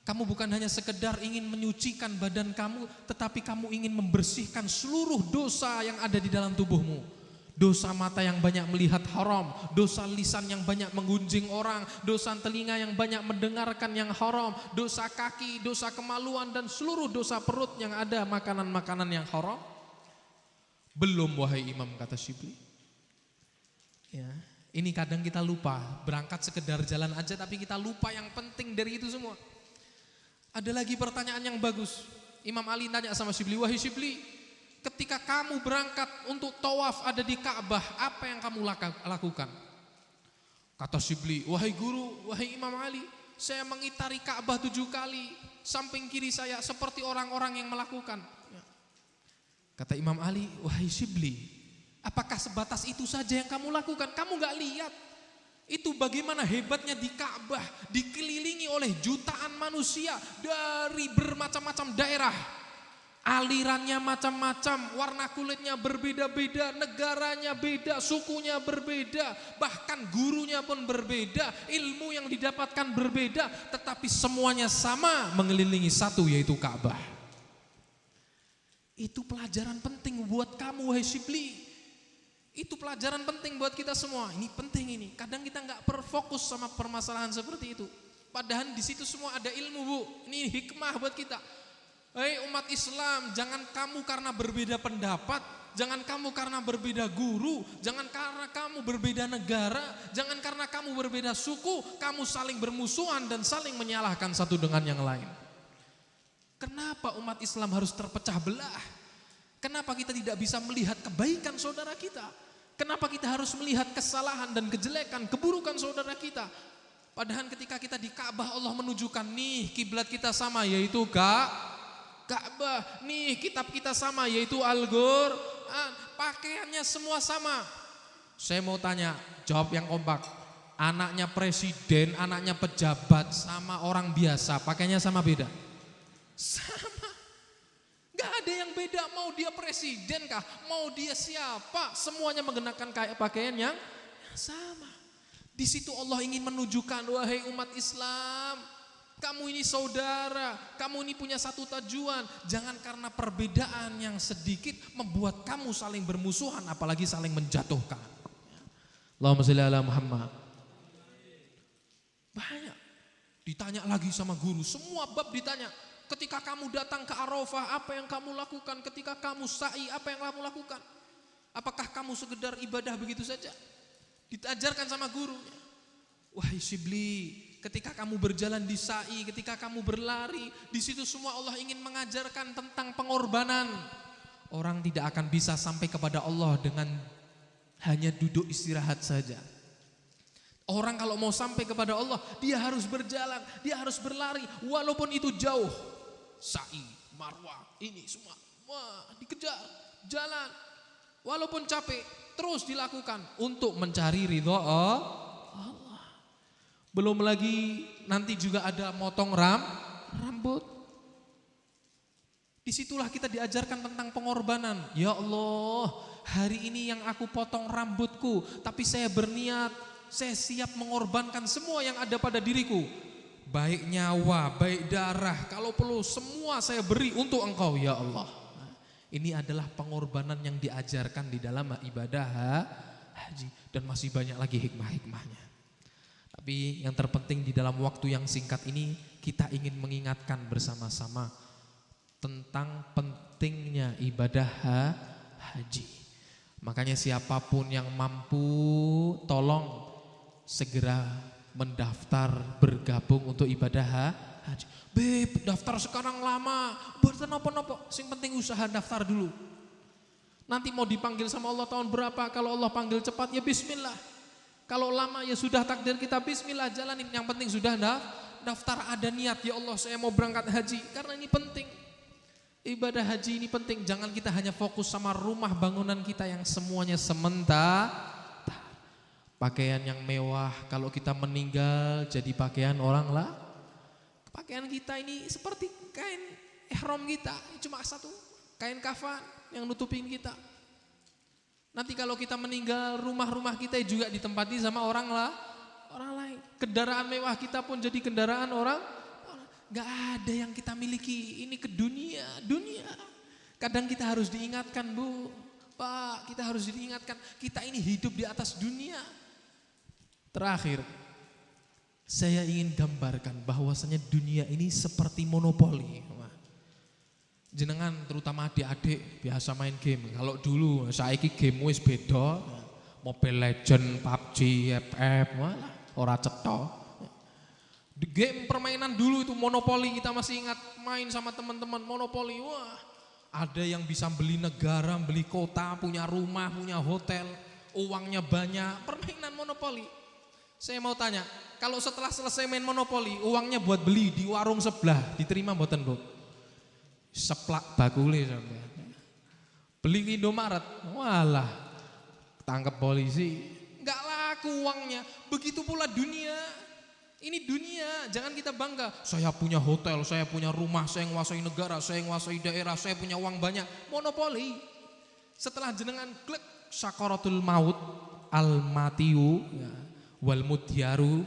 Speaker 2: kamu bukan hanya sekedar ingin menyucikan badan kamu, tetapi kamu ingin membersihkan seluruh dosa yang ada di dalam tubuhmu. Dosa mata yang banyak melihat haram, dosa lisan yang banyak menggunjing orang, dosa telinga yang banyak mendengarkan yang haram, dosa kaki, dosa kemaluan, dan seluruh dosa perut yang ada makanan-makanan yang haram. Belum wahai imam, kata Shibli. Ya. Ini kadang kita lupa, berangkat sekedar jalan aja tapi kita lupa yang penting dari itu semua. Ada lagi pertanyaan yang bagus. Imam Ali tanya sama Shibli, wahai Shibli, ketika kamu berangkat untuk tawaf ada di Ka'bah, apa yang kamu lakukan? Kata Shibli, wahai guru, wahai Imam Ali, saya mengitari Ka'bah 7 kali, samping kiri saya seperti orang-orang yang melakukan. Kata Imam Ali, wahai Shibli, apakah sebatas itu saja yang kamu lakukan? Kamu gak lihat itu bagaimana hebatnya di Ka'bah, dikelilingi oleh jutaan manusia dari bermacam-macam daerah. alirannya macam-macam, warna kulitnya berbeda-beda, negaranya beda, sukunya berbeda, bahkan gurunya pun berbeda, ilmu yang didapatkan berbeda, tetapi semuanya sama mengelilingi satu, yaitu Ka'bah. Itu pelajaran penting buat kamu, wahai Syibli. Itu pelajaran penting buat kita semua. Ini penting ini. Kadang kita nggak berfokus sama permasalahan seperti itu. Padahal di situ semua ada ilmu, Bu. Ini hikmah buat kita. Hei umat Islam, jangan kamu karena berbeda pendapat, jangan kamu karena berbeda guru, jangan karena kamu berbeda negara, jangan karena kamu berbeda suku, kamu saling bermusuhan dan saling menyalahkan satu dengan yang lain. Kenapa umat Islam harus terpecah belah? Kenapa kita tidak bisa melihat kebaikan saudara kita? Kenapa kita harus melihat kesalahan dan kejelekan, keburukan saudara kita? Padahal ketika kita di Ka'bah, Allah menunjukkan nih kiblat kita sama, yaitu Ka'bah. Nih kitab kita sama, yaitu Al-Qur'an. Pakaiannya semua sama. Saya mau tanya, jawab yang kompak. Anaknya presiden, anaknya pejabat sama orang biasa, pakaiannya sama beda? Sama. Gak ada yang beda, mau dia presiden kah, mau dia siapa, semuanya mengenakan pakaian yang sama. Di situ Allah ingin menunjukkan, wahai umat Islam, kamu ini saudara, kamu ini punya satu tujuan. Jangan karena perbedaan yang sedikit membuat kamu saling bermusuhan, apalagi saling menjatuhkan. Allahumma sholli ala Muhammad. Banyak. Ditanya lagi sama guru, semua bab ditanya. Ketika kamu datang ke Arafah, apa yang kamu lakukan? Ketika kamu sa'i, apa yang kamu lakukan? Apakah kamu sekedar ibadah begitu saja? Diajarkan sama gurunya. Wahai Syibli, ketika kamu berjalan di sa'i, ketika kamu berlari, di situ semua Allah ingin mengajarkan tentang pengorbanan. Orang tidak akan bisa sampai kepada Allah dengan hanya duduk istirahat saja. Orang kalau mau sampai kepada Allah, dia harus berjalan, dia harus berlari, walaupun itu jauh. Sa'i, marwah, ini semua, wah, dikejar, jalan, walaupun capek, terus dilakukan untuk mencari ridho Allah. Belum lagi nanti juga ada motong rambut. Disitulah kita diajarkan tentang pengorbanan. Ya Allah, hari ini yang aku potong rambutku, tapi saya berniat, saya siap mengorbankan semua yang ada pada diriku. Baik nyawa, baik darah, kalau perlu semua saya beri untuk Engkau ya Allah. Ini adalah pengorbanan yang diajarkan di dalam ibadah haji. Dan masih banyak lagi hikmah-hikmahnya. Tapi yang terpenting di dalam waktu yang singkat ini, kita ingin mengingatkan bersama-sama tentang pentingnya ibadah haji. Makanya siapapun yang mampu, tolong segera mendaftar bergabung untuk ibadah haji. Beb, daftar sekarang lama, bukan apa-apa, sing penting usaha daftar dulu. Nanti mau dipanggil sama Allah tahun berapa, kalau Allah panggil cepat ya bismillah. Kalau lama ya sudah takdir kita, bismillah jalanin. Yang penting sudah daftar, ada niat, ya Allah saya mau berangkat haji, karena ini penting. Ibadah haji ini penting, jangan kita hanya fokus sama rumah bangunan kita yang semuanya sementara. Pakaian yang mewah, kalau kita meninggal jadi pakaian orang lah. Pakaian kita ini seperti kain ihram kita, cuma satu, kain kafan yang nutupin kita. Nanti kalau kita meninggal, rumah-rumah kita juga ditempati sama orang lain. Kendaraan mewah kita pun jadi kendaraan orang. Gak ada yang kita miliki, ini ke dunia. Kadang kita harus diingatkan, Bu, Pak, kita harus diingatkan, kita ini hidup di atas dunia. Terakhir, saya ingin gambarkan bahwasanya dunia ini seperti monopoli. Jenengan terutama adik-adik biasa main game. Kalau dulu saiki game wis beda, Mobile Legend, PUBG, FF, malah ora cetha. Di game permainan dulu itu monopoli, kita masih ingat main sama teman-teman monopoli. Wah, ada yang bisa beli negara, beli kota, punya rumah, punya hotel, uangnya banyak, permainan monopoli. Saya mau tanya, kalau setelah selesai main monopoli, uangnya buat beli di warung sebelah, diterima mboten, Bu? Seplak bakule sampai. Beli di Indomaret, walah, tangkap polisi, enggak laku uangnya. Begitu pula dunia. Ini dunia, jangan kita bangga. Saya punya hotel, saya punya rumah, saya nguasai negara, saya nguasai daerah, saya punya uang banyak. Monopoli. Setelah jenengan klik sakaratul maut, al-matiu, ya, wal mudyaru.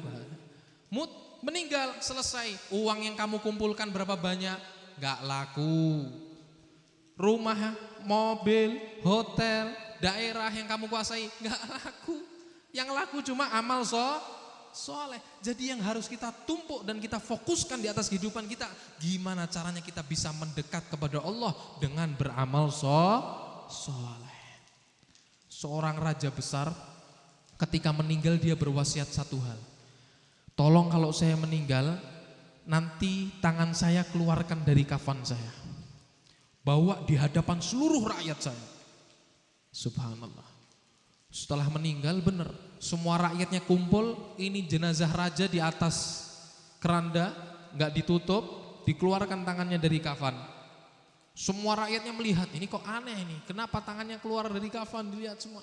Speaker 2: Mut, meninggal, selesai. Uang yang kamu kumpulkan berapa banyak? Gak laku. Rumah, mobil, hotel, daerah yang kamu kuasai gak laku. Yang laku cuma amal soleh. Jadi yang harus kita tumpuk dan kita fokuskan di atas kehidupan kita, gimana caranya kita bisa mendekat kepada Allah dengan beramal soleh. Seorang raja besar ketika meninggal dia berwasiat satu hal. Tolong kalau saya meninggal, nanti tangan saya keluarkan dari kafan saya, bawa di hadapan seluruh rakyat saya. Subhanallah. Setelah meninggal benar, semua rakyatnya kumpul, ini jenazah raja di atas keranda, nggak ditutup, dikeluarkan tangannya dari kafan. Semua rakyatnya melihat, ini kok aneh nih, kenapa tangannya keluar dari kafan, dilihat semua.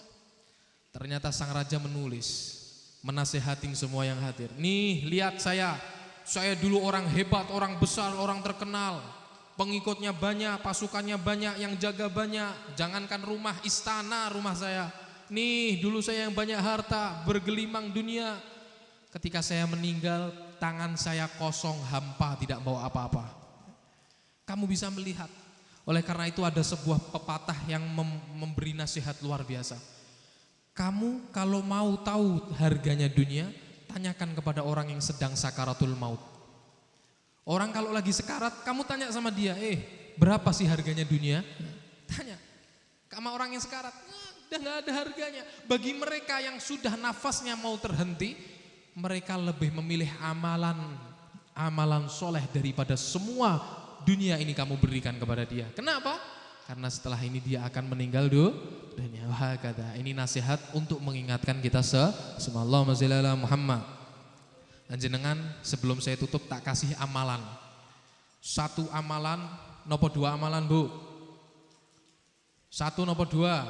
Speaker 2: Ternyata sang raja menulis, menasehatin semua yang hadir. Nih lihat saya dulu orang hebat, orang besar, orang terkenal. Pengikutnya banyak, pasukannya banyak, yang jaga banyak. Jangankan rumah, istana rumah saya. Nih dulu saya yang banyak harta, bergelimang dunia. Ketika saya meninggal, tangan saya kosong, hampa, tidak bawa apa-apa. Kamu bisa melihat. Oleh karena itu ada sebuah pepatah yang memberi nasihat luar biasa. Kamu kalau mau tahu harganya dunia, tanyakan kepada orang yang sedang sakaratul maut. Orang kalau lagi sekarat, kamu tanya sama dia, berapa sih harganya dunia? Tanya. Sama orang yang sekarat, udah gak ada harganya. Bagi mereka yang sudah nafasnya mau terhenti, mereka lebih memilih amalan soleh daripada semua dunia ini kamu berikan kepada dia. Kenapa? Karena setelah ini dia akan meninggal dunia. Wah kata, ini nasihat untuk mengingatkan kita semua. Allahumma sholli ala Muhammad. Dan jenengan sebelum saya tutup tak kasih amalan. Satu amalan, nopo dua amalan bu? Satu nopo dua?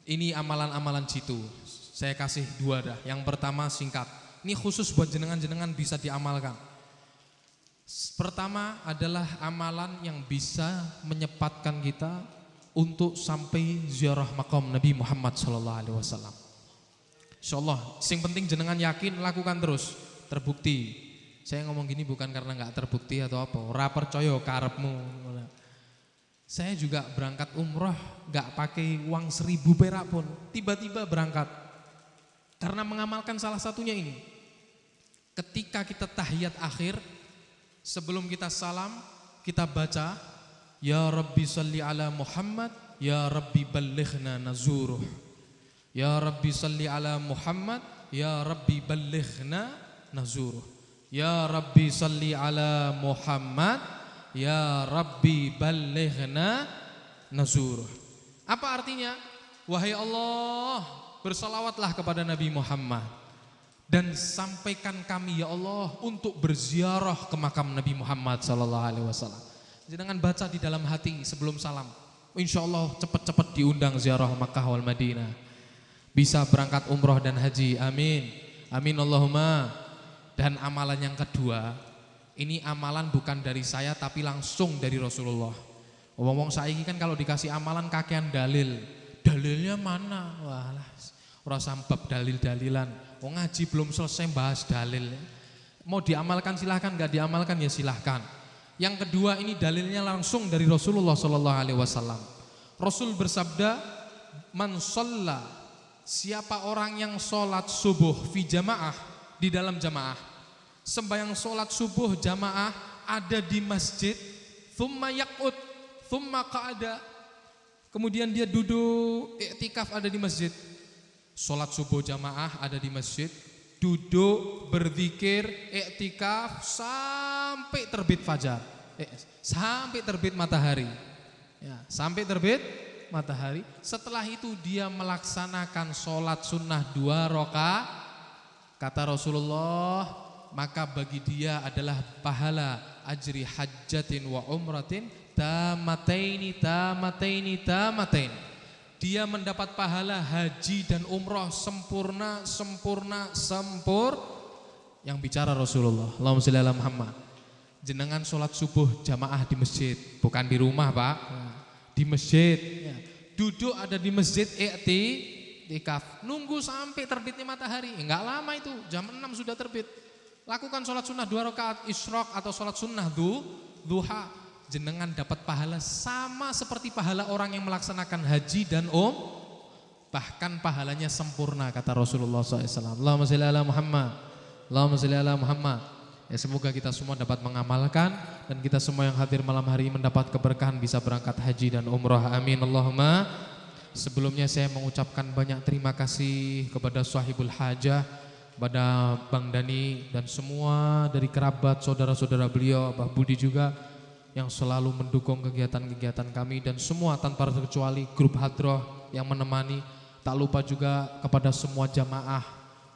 Speaker 2: Ini amalan-amalan jitu. Saya kasih dua dah. Yang pertama singkat. Ini khusus buat jenengan-jenengan bisa diamalkan. Pertama adalah amalan yang bisa menyempatkan kita untuk sampai ziarah makam Nabi Muhammad SAW. Insyaallah, sing penting jenengan yakin, lakukan terus, terbukti. Saya ngomong gini bukan karena nggak terbukti atau apa, ora percaya karepmu. Saya juga berangkat umroh nggak pakai uang 1000 perak pun, tiba-tiba berangkat. Karena mengamalkan salah satunya ini. Ketika kita tahiyat akhir, sebelum kita salam, kita baca, Ya Rabbi salli ala Muhammad, Ya Rabbi ballighna nazuruh. Ya Rabbi salli ala Muhammad, Ya Rabbi ballighna nazuruh. Ya Rabbi salli ala Muhammad, Ya Rabbi ballighna nazuruh. Apa artinya? Wahai Allah, bersalawatlah kepada Nabi Muhammad dan sampaikan kami ya Allah untuk berziarah ke makam Nabi Muhammad SAW. Jangan baca di dalam hati sebelum salam. Insyaallah cepat-cepat diundang ziarah Makkah wal Madinah. Bisa berangkat umroh dan haji, amin, amin Allahumma. Dan amalan yang kedua, ini amalan bukan dari saya tapi langsung dari Rasulullah. Ngomong saiki kan kalau dikasih amalan kakean dalil, dalilnya mana? Walah, ora sambab dalil-dalilan. Wong ngaji belum selesai bahas dalil. Mau diamalkan silahkan, gak diamalkan ya silahkan. Yang kedua ini dalilnya langsung dari Rasulullah SAW. Rasul bersabda, man shalla, siapa orang yang sholat subuh fi jamaah, di dalam jamaah, sembahyang sholat subuh jamaah ada di masjid, thumma yaq'ud, thumma qa'ada, kemudian dia duduk iktikaf ada di masjid. Sholat subuh jamaah ada di masjid, duduk berzikir iktikaf sampai terbit fajar, sampai terbit matahari, ya, sampai terbit matahari. Setelah itu dia melaksanakan sholat sunnah 2 rakaat. Kata Rasulullah, maka bagi dia adalah pahala ajri hajjatin wa umratin tamataini. dia mendapat pahala haji dan umroh sempurna. Yang bicara Rasulullah. Allahumma sholli ala Muhammad. Jenengan sholat subuh jamaah di masjid, bukan di rumah Pak, di masjid. Duduk ada di masjid iktikaf, nunggu sampai terbitnya matahari. Enggak lama itu, jam 6 sudah terbit. Lakukan sholat sunnah 2 rakaat isyraq atau sholat sunnah duha. Jenengan dapat pahala sama seperti pahala orang yang melaksanakan haji dan bahkan pahalanya sempurna kata Rasulullah SAW. Allahumma sholli ala Muhammad. Allahumma sholli ala Muhammad. Ya, semoga kita semua dapat mengamalkan dan kita semua yang hadir malam hari mendapat keberkahan bisa berangkat haji dan umroh. Amin Allahumma. Sebelumnya saya mengucapkan banyak terima kasih kepada sahibul hajah, kepada Bang Dani dan semua dari kerabat saudara-saudara beliau, Mbah Budi juga yang selalu mendukung kegiatan-kegiatan kami dan semua tanpa terkecuali grup hadroh yang menemani. Tak lupa juga kepada semua jamaah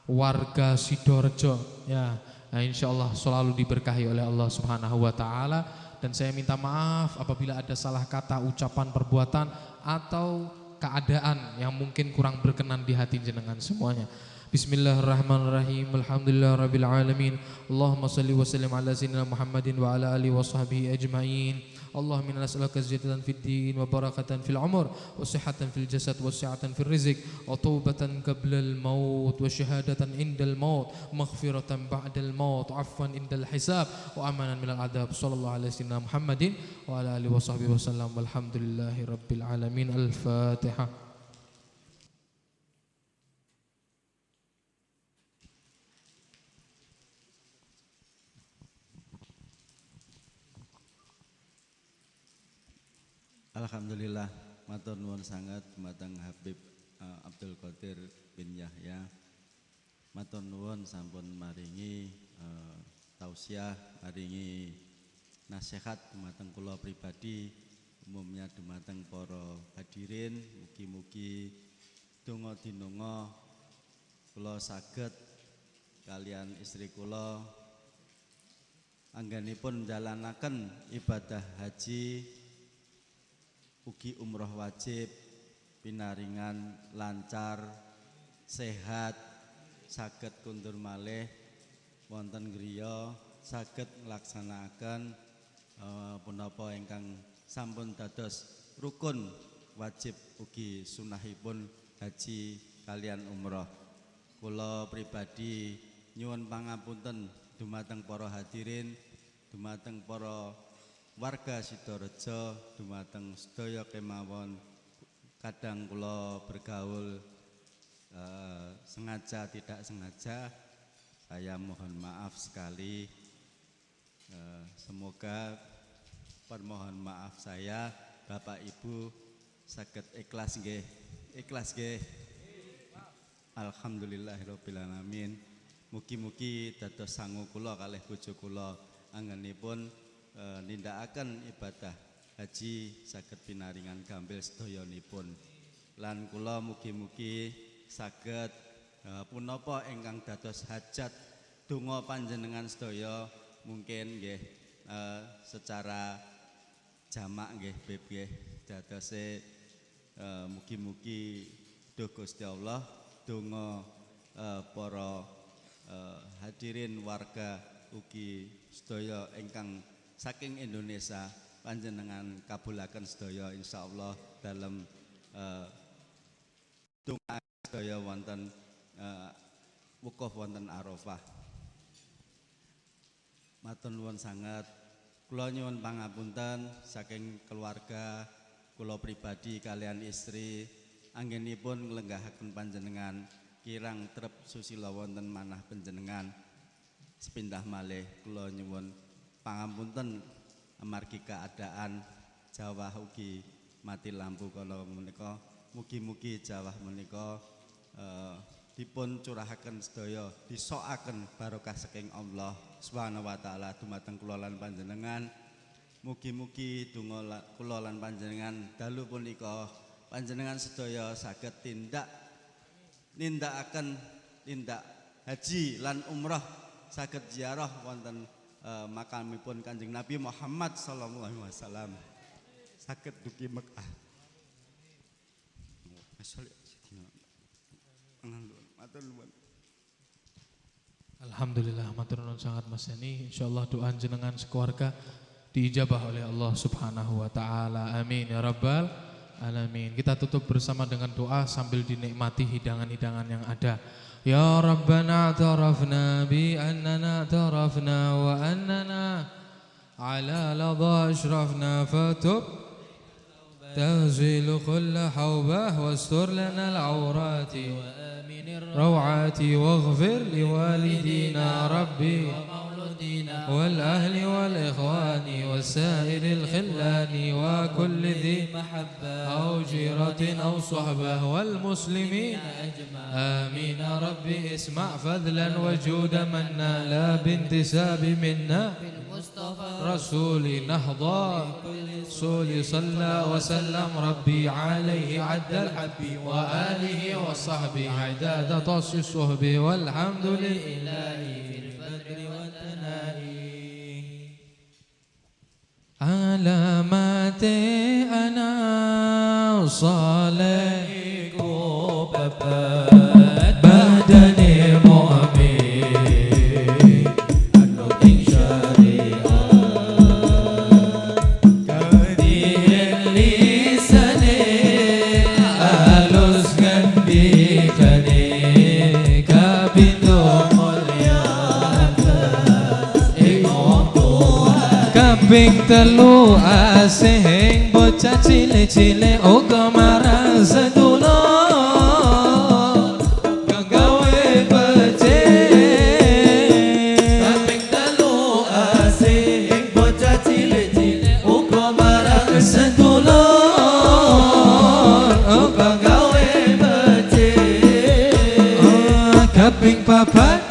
Speaker 2: warga Sidorejo ya. Nah, insyaallah selalu diberkahi oleh Allah Subhanahu wa taala dan saya minta maaf apabila ada salah kata, ucapan, perbuatan atau keadaan yang mungkin kurang berkenan di hati jenengan semuanya. Bismillahirrahmanirrahim. Alhamdulillahirabbil alamin. Allahumma shalli wa sallim ala sayyidina Muhammadin wa ala alihi wa sahbihi ajmain. Allahumma inna nas'aluka ziyadatan fid din wa barakatan fil umur wa sihhatan fil jasad wa si'atan fil rizq wa taubatan qabla al maut wa syahadatan indal maut maghfiratan ba'dal maut afwan indal hisab wa amanan minal adab. Sallallahu alaihi wasallam Muhammadin wa ala alihi wa sahbihi wasallam. Walhamdulillahi rabbil alamin. Al-Fatihah.
Speaker 5: Alhamdulillah, matur nuwun sangat dumateng Habib Abdul Qadir bin Yahya. Matur nuwun sampun maringi tausiah, maringi nasihat dumateng kula pribadi, umumnya dumateng para hadirin. Mugi-mugi donga dinonga kula saged kalian istri kula anggenipun njalanaken ibadah haji ugi umroh wajib pinaringan lancar sehat saged kundur malih wonten griya saged nglaksanakaken punapa ingkang sampun dados rukun wajib ugi sunahipun haji kalian umroh. Kula pribadi nyuwun pangapunten dumateng para hadirin, dumateng para warga Sidorejo, dumateng sedaya kemawon kadang kula bergaul sengaja tidak sengaja, saya mohon maaf sekali. Semoga permohon maaf saya Bapak Ibu saged ikhlas nggih. Ikhlas nggih. Alhamdulillahirabbil alamin. Mugi-mugi dados sangu kula kalih bojo kula anggenipun nindakaken ibadah haji saged pinaringan gampil sedayanipun. Lan kula mugi-mugi saged punapa ingkang dados hajat donga panjenengan sedaya mungkin nggih secara jamak nggih Beb nggih dadose mugi-mugi duh Gusti Allah donga para hadirin warga ugi sedaya ingkang saking Indonesia panjenengan kabulaken sedaya insyaallah dalam donga sedaya wonten wukuf wonten Arafah. Matur nuwun sanget. Kula nyuwun pangapunten saking keluarga kula pribadi kalian istri anggenipun nglenggahaken panjenengan kirang trep susila wonten manah panjenengan. Sepindah malih kula nyuwun pangapunten amargi keadaan jawah ugi mati lampu kala menika. Mugi-mugi jawah menika dipun curahaken sedaya disokaken barokah saking Allah Subhanahu wa taala dumateng kula lan panjenengan. Mugi-mugi donga kula lan panjenengan dalu punika panjenengan sedaya saged nindakaken haji lan umrah saged ziarah wonten makamipun Kanjeng Nabi Muhammad sallallahu alaihi wasallam saged dugi Mekah.
Speaker 2: Alhamdulillah, matur nuwun sangat Mas Yani. Insyaallah doa jenengan sekeluarga diijabah oleh Allah Subhanahu wa taala. Amin ya rabbal alamin. Kita tutup bersama dengan doa sambil dinikmati hidangan-hidangan yang ada. Ya Rabbana a'tarafna bi annana a'tarafna wa annana ala ladha ashrafna fatub تغسل كل حوبة واستر لنا العورات روعات واغفر لوالدينا ربي والأهل والإخوان والسائر الخلان وكل ذي محبة أو جيرة أو صحبة والمسلمين آمين ربي اسمع فضلا وجود منا لا بانتساب منا رسول نهضة رسول صلى وسلم ربي عليه عد الحبي وآله وصحبه عداد طش الصهب والحمد لله في الفجر والتنائي علامات أنا صالح بدني مؤمن Kaping telu asing bocah cilik-cilik uga marang sedulur gawe becik. Kaping telu asing bocah cilik-cilik uga marang sedulur uga gawe becik. Kaping papat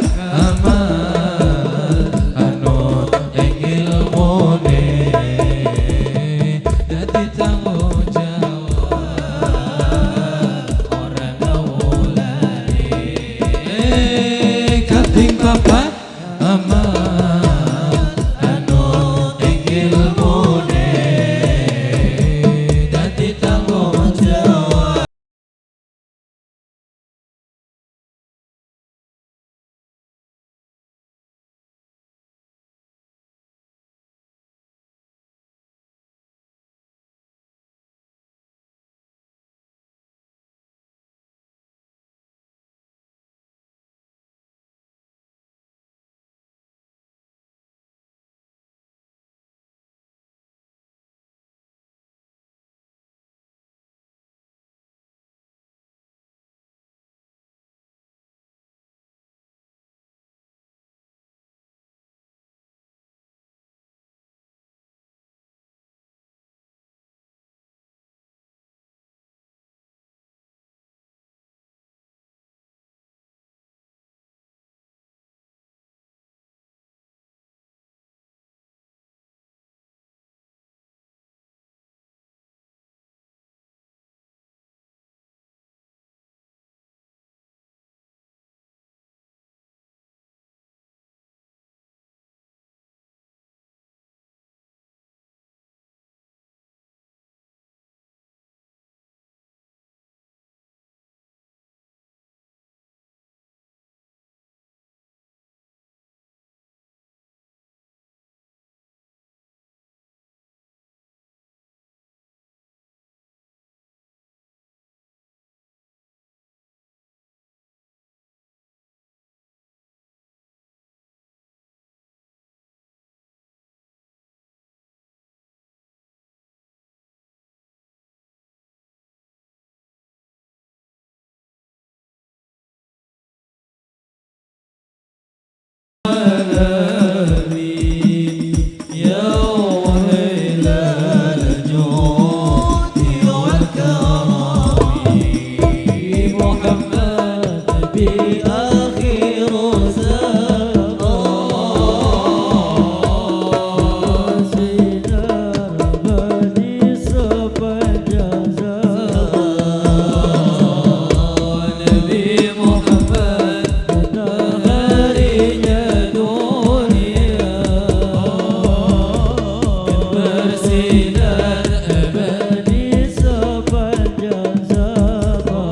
Speaker 3: bersinar abadi sepanjang zaman.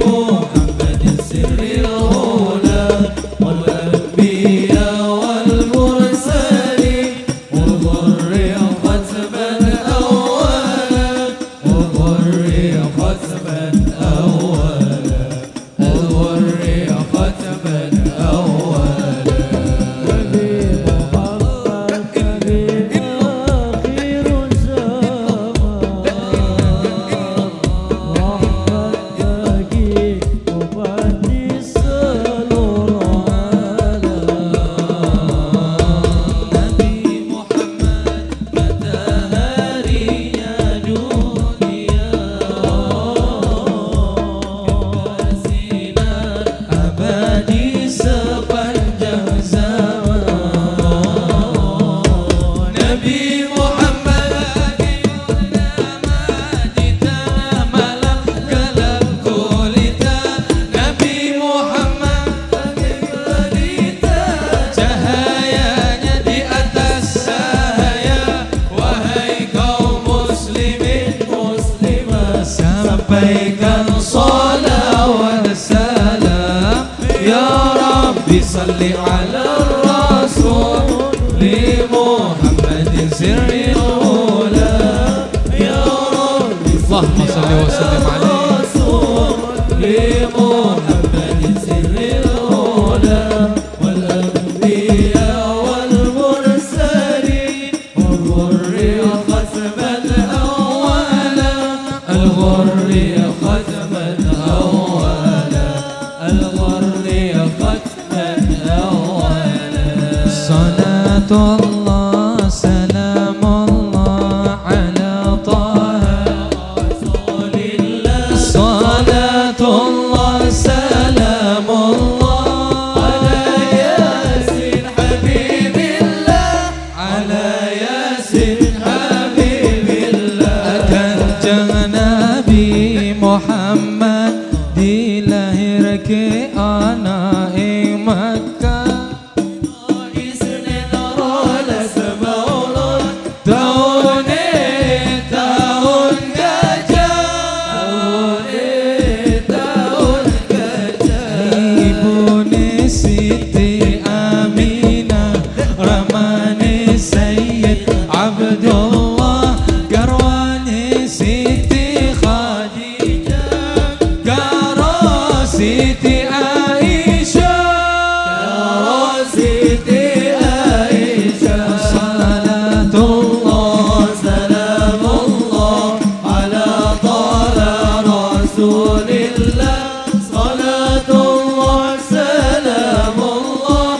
Speaker 1: محمد سر الهدى والأنبياء والمرسلين وضر ختما أولا وضر ختما أولا وضر ختما أولا
Speaker 3: نبي محمد نبي آخر الزمان رحمة باقي مبدي seluruh alam
Speaker 1: Nabi Muhammad mataharinya dunia bersinar abadi sepanjang zaman Nabi Muhammad bagaimana di tengah malam gelap gulita Nabi Muhammad bagaimana cahayanya di atas cahaya wahai kaum muslimin muslimah sampaikan salawat salam ya Rabbi salli ala rasul li Muhammadin sirril ula ya Rabbi
Speaker 2: Allahumma salli wa sallim alaihi
Speaker 1: rasul li Muhammadin sirril ula wal anbiya wal mursalin والغر ختما أولا الغر ختما أولا الغر ختما أولا
Speaker 2: صلاة الله سلام الله على طه
Speaker 1: رسول الله
Speaker 2: صلاة الله سلام الله
Speaker 1: على ياسين حبيب الله على ياسين حبيب الله
Speaker 2: Kanjeng Nabi Muhammad dilahirke ana ing Makkah
Speaker 1: Isnin rolas maulud tahun gajah tahun gajah
Speaker 2: Ibune Siti Aminah Ramane Sayyid Abdullah Garwane Siti Khadijah Garo Siti Aisyah
Speaker 1: Siti Aisyah
Speaker 2: Salatullah
Speaker 1: Salamullah ala Taha Rasulillah Salatullah Salamullah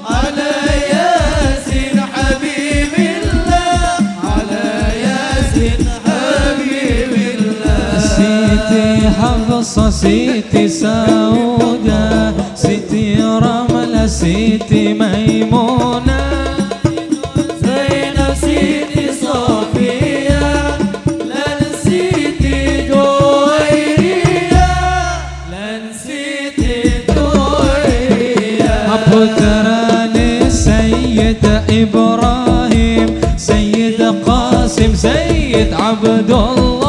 Speaker 1: ala Yasin Habibillah ala Yasin Habibillah
Speaker 2: Siti Hafsa Siti Sauda Siti Ramla Siti Maimuna
Speaker 1: Zainab Siti Sofia lan Siti Juwairiyah lan Siti Juwairiyah
Speaker 2: Putrane Sayyid Ibrahim Sayyid Qasim Sayyid Abdullah